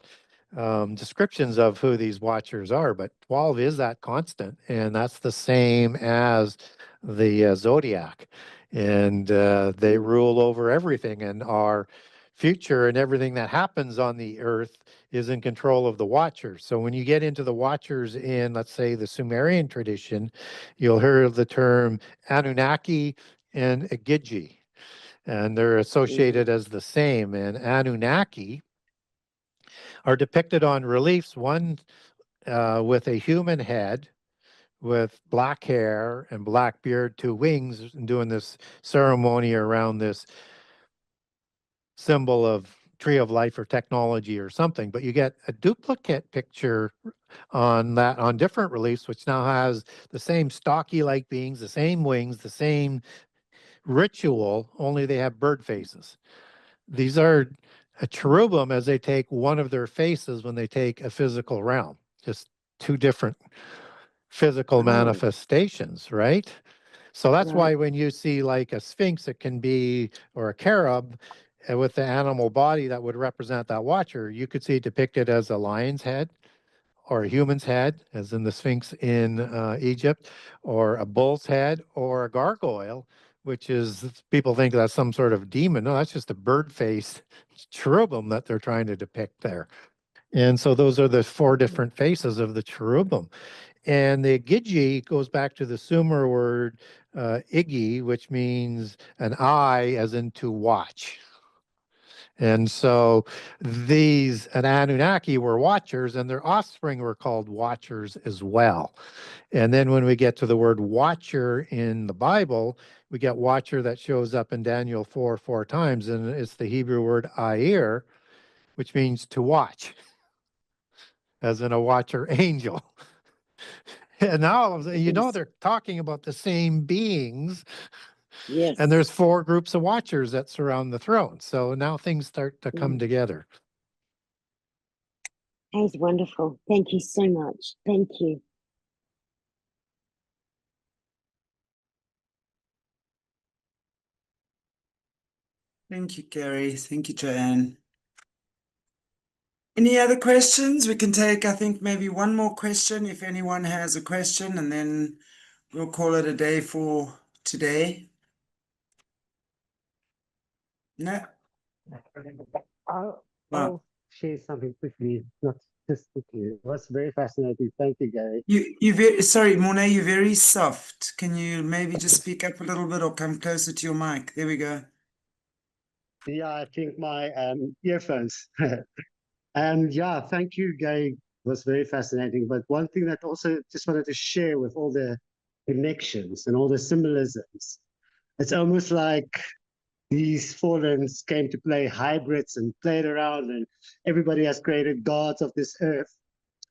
descriptions of who these watchers are? But 12 is that constant, and that's the same as the zodiac, and they rule over everything, and our future and everything that happens on the earth is in control of the watchers. So when you get into the watchers in, let's say, the Sumerian tradition, you'll hear the term Anunnaki and Agigi, and they're associated as the same. And Anunnaki are depicted on reliefs, one with a human head with black hair and black beard, two wings, and doing this ceremony around this symbol of tree of life or technology or something. But you get a duplicate picture on different reliefs, which now has the same stocky like beings, the same wings, the same ritual, only they have bird faces. These are a cherubim, as they take one of their faces when they take a physical realm, just two different physical manifestations, right? So that's why when you see like a sphinx, it can be, or a cherub with the animal body that would represent that watcher, you could see it depicted as a lion's head, or a human's head, as in the sphinx in Egypt, or a bull's head, or a gargoyle, which is, people think that's some sort of demon. No, that's just a bird-faced cherubim that they're trying to depict there. And so those are the four different faces of the cherubim. And the Gigi goes back to the Sumer word Igi, which means an eye, as in to watch. And so these Anunnaki were watchers, and their offspring were called watchers as well. And then when we get to the word watcher in the Bible, we get watcher that shows up in Daniel 4 times, and it's the Hebrew word air, which means to watch, as in a watcher angel. And now, they're talking about the same beings. Yes. And there's four groups of watchers that surround the throne. So now things start to come together. That was wonderful. Thank you so much. Thank you. Thank you, Gary. Thank you, Joanne. Any other questions? We can take, I think, maybe one more question if anyone has a question, and then we'll call it a day for today. No? I'll, Well, I'll share something quickly, not just quickly. It was very fascinating. Thank you, Gary. you very, sorry, Mornay, you're very soft. Can you maybe just speak up a little bit or come closer to your mic? There we go. Yeah, I think my earphones. And yeah, thank you, Gary. It was very fascinating. But one thing that also just wanted to share with all the connections and all the symbolisms, it's almost like these fallens came to play hybrids and played around, and everybody has created gods of this earth.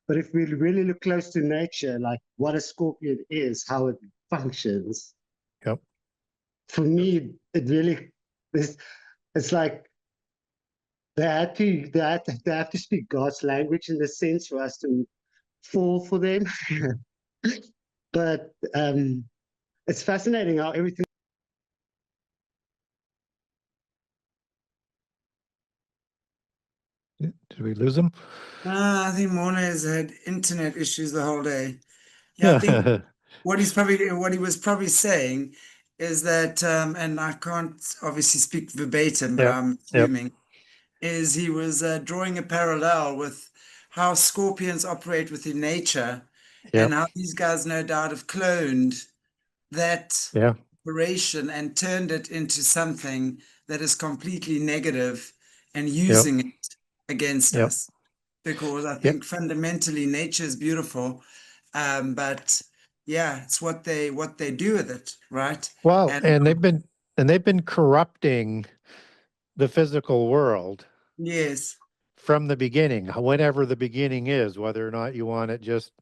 But if we really look close to nature, like what a scorpion is, how it functions, Yep. for me, it really it's like they have to speak God's language in the sense for us to fall for them. But it's fascinating how everything. Did we lose him? I think Mornay has had internet issues the whole day. Yeah, I think what he was probably saying is that, and I can't obviously speak verbatim, but Yep, I'm yep. assuming, is he was drawing a parallel with how scorpions operate within nature, and Yep. how these guys no doubt have cloned that Yeah. operation and turned it into something that is completely negative and using it against Yep. us. Because I Yep. think fundamentally nature is beautiful, but yeah, it's what they do with it, right? Well, And and they've been corrupting the physical world yes, from the beginning, whenever the beginning is, whether or not you want it just,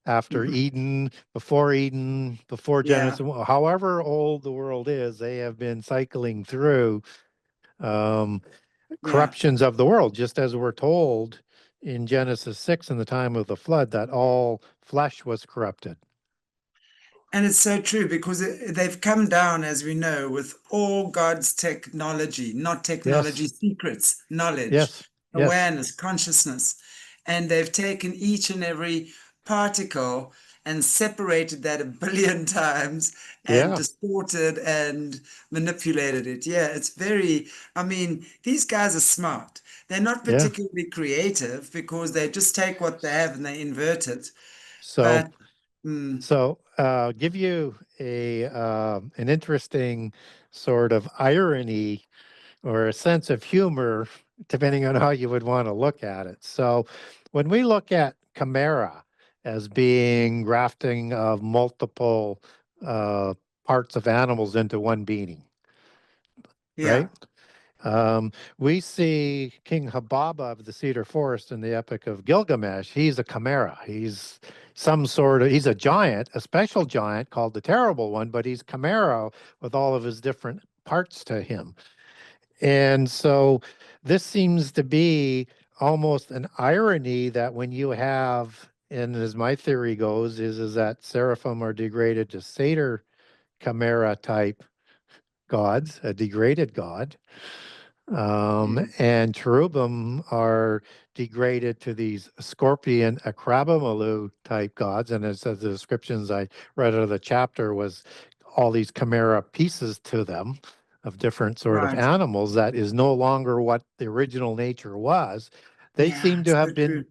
after Eden, before yeah, Genesis, however old the world is, they have been cycling through yeah. corruptions of the world, just as we're told in Genesis 6 in the time of the flood that all flesh was corrupted. And it's so true because they've come down, as we know, with all God's technology, not technology, Yes, secrets, knowledge, yes, yes, awareness, consciousness. And they've taken each and every particle and separated that a billion times and yeah, distorted and manipulated it. Yeah, it's very, I mean, these guys are smart. They're not yeah. particularly creative because they just take what they have and they invert it. So, But mm, give you an interesting sort of irony or a sense of humor, depending on how you would want to look at it. So, when we look at chimera as being grafting of multiple parts of animals into one being, yeah, right? We see King Hababa of the Cedar Forest in the Epic of Gilgamesh. He's a chimera. He's he's a giant, a special giant called the Terrible One, but he's chimera with all of his different parts to him. And so this seems to be almost an irony that when you have, and as my theory goes, is that seraphim are degraded to satyr chimera type gods, a degraded god. And cherubim are degraded to these scorpion akrabamalu type gods. And as the descriptions I read out of the chapter was all these chimera pieces to them of different sort of right. animals that is no longer what the original nature was. They Yeah, seem to so have true. been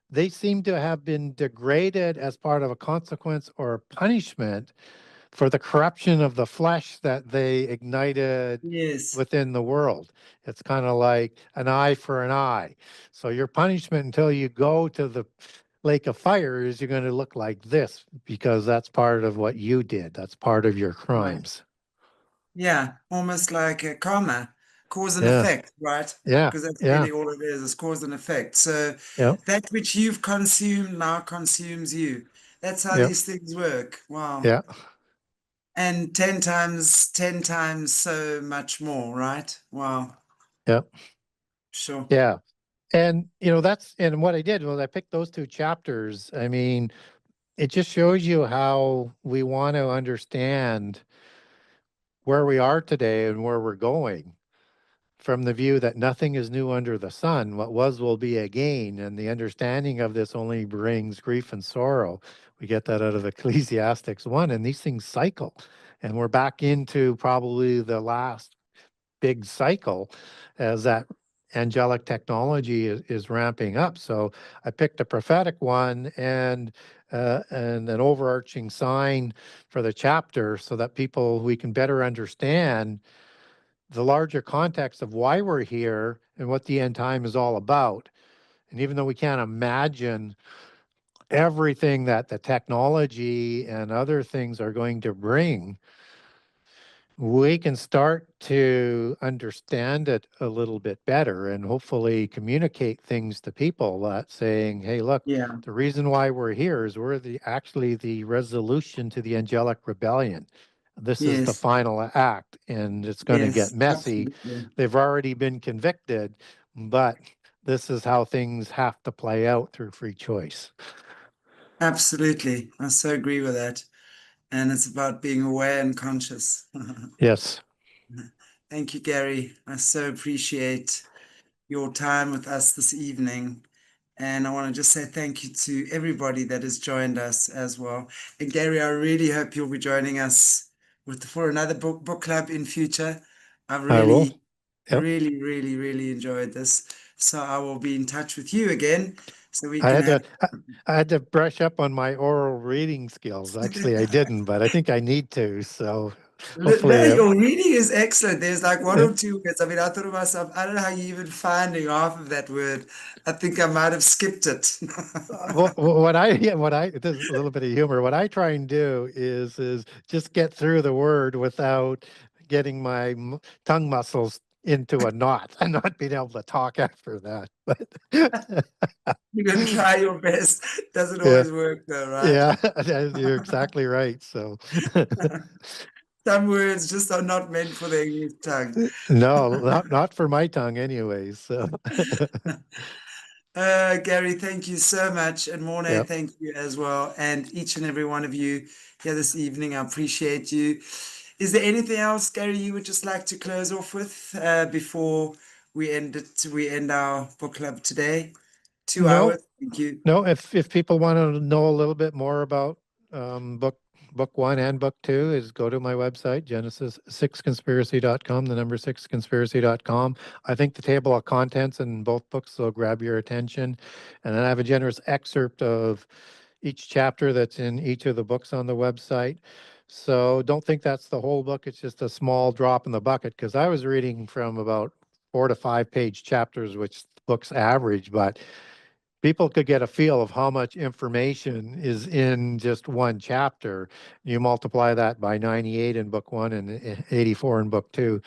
they seem to have been degraded as part of a consequence or punishment for the corruption of the flesh that they ignited Yes, within the world. It's kind of like an eye for an eye. So your punishment until you go to the lake of fire is you're going to look like this because that's part of what you did. That's part of your right. crimes. Yeah, almost like a karma, cause and Yeah, effect, right? yeah, Because that's yeah, really all it is cause and effect. So yeah, that which you've consumed now consumes you. That's how yeah, these things work. Wow. yeah, And 10 times so much more, right? Wow. yeah, Sure. yeah. And and what I did was I picked those two chapters. I mean, it just shows you how we want to understand where we are today and where we're going. from the view that nothing is new under the sun. What was will be again. And the understanding of this only brings grief and sorrow. We get that out of Ecclesiastes 1, and these things cycle. And we're back into probably the last big cycle as that angelic technology is ramping up. So I picked a prophetic one and an overarching sign for the chapter so that we can better understand the larger context of why we're here and what the end time is all about. And even though we can't imagine everything that the technology and other things are going to bring, we can start to understand it a little bit better and hopefully communicate things to people that saying, hey, look, Yeah. the reason why we're here is we're actually the resolution to the angelic rebellion. This is the Yes. final act, and it's going to get Yes. messy. Absolutely. They've already been convicted, but this is how things have to play out through free choice. Absolutely. I so agree with that. And it's about being aware and conscious. Yes. Thank you, Gary. I so appreciate your time with us this evening. And I want to just say thank you to everybody that has joined us as well. And Gary, I really hope you'll be joining us for another book club in future. I've I will. Yep. really enjoyed this. So I will be in touch with you again so we I can had I had to brush up on my oral reading skills. Actually, I didn't, but I think I need to. So hopefully, No, your reading is excellent. There's like one uh, or two words. I mean, I thought to myself, I don't know how you even finding half of that word. I think I might have skipped it. there's a little bit of humor. What I try and do is just get through the word without getting my tongue muscles into a knot and not being able to talk after that. But You can try your best. Doesn't yeah, always work though, right? yeah, you're exactly right. So Some words just are not meant for the English tongue. no, not for my tongue, anyways. So Gary, thank you so much. And Mornay, yeah. thank you as well. And each and every one of you here this evening, I appreciate you. Is there anything else, Gary, you would just like to close off with before we end our book club today? 2 No, hours. Thank you. no. If people want to know a little bit more about book 1 and book 2, is go to my website, genesis6conspiracy.com, the number 6conspiracy.com. I think the table of contents in both books will grab your attention. And then I have a generous excerpt of each chapter that's in each of the books on the website. So don't think that's the whole book. It's just a small drop in the bucket, because I was reading from about 4 to 5 page chapters, which books average, but people could get a feel of how much information is in just one chapter. You multiply that by 98 in book 1 and 84 in book 2.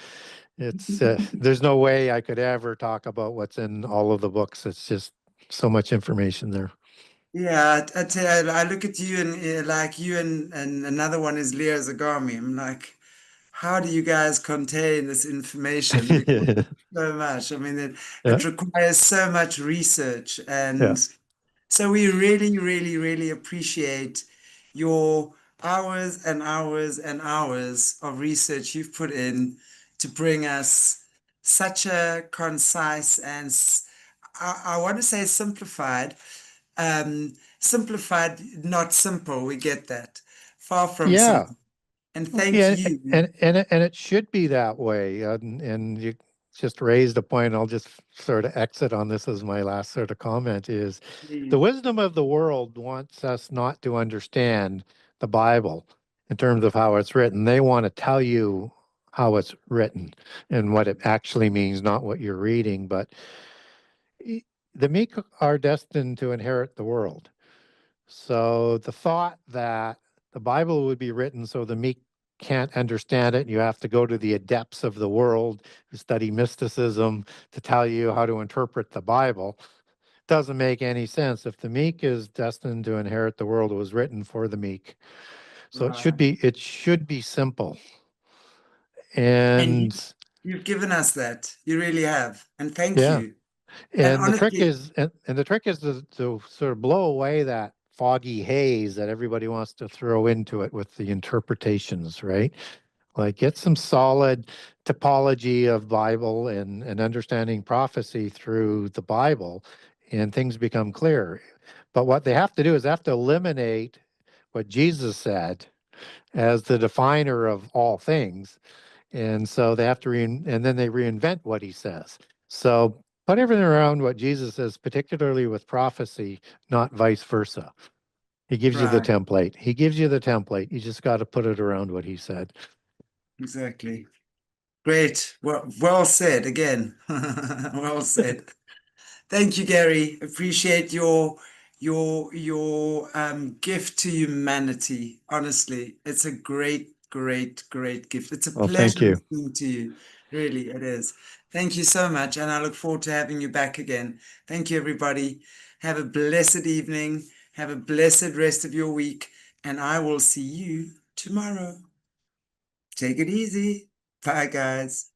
It's there's no way I could ever talk about what's in all of the books. It's just so much information there. Yeah, I tell you, I look at you and like you and another one is Leah Zagami. I'm like, how do you guys contain this information? Because so much. I mean, Yeah, it requires so much research. yeah. And so we really appreciate your hours and hours and hours of research you've put in to bring us such a concise and I want to say simplified, not simple. We get that. Far from Yeah. simple. And thank Yeah, you. and it should be that way. And you just raised a point. I'll just sort of exit on this as my last sort of comment is the Please. wisdom of the world wants us not to understand the Bible in terms of how it's written. They want to tell you how it's written and what it actually means, not what you're reading. But the meek are destined to inherit the world. So the thought that the Bible would be written so the meek can't understand it, and you have to go to the adepts of the world who study mysticism to tell you how to interpret the Bible, doesn't make any sense. If the meek is destined to inherit the world, it was written for the meek. So Right. it should be simple. And And you've given us that. You really have. And thank yeah. you. And And the trick honestly, is, and the trick is to sort of blow away that foggy haze that everybody wants to throw into it with the interpretations, right? Like get some solid topology of Bible and understanding prophecy through the Bible, and things become clear. But what they have to do is they have to eliminate what Jesus said as the definer of all things. And so they have to and then they reinvent what he says. So put everything around what Jesus says, particularly with prophecy, not vice versa. He gives you the Right. template. He gives you the template. You just got to put it around what he said. Exactly. Great. Well said again. Well said. Thank you, Gary. Appreciate your gift to humanity. Honestly, it's a great gift. It's a Well, thank pleasure you. listening to you. Really, it is. Thank you so much, and I look forward to having you back again. Thank you, everybody. Have a blessed evening. Have a blessed rest of your week, and I will see you tomorrow. Take it easy. Bye, guys.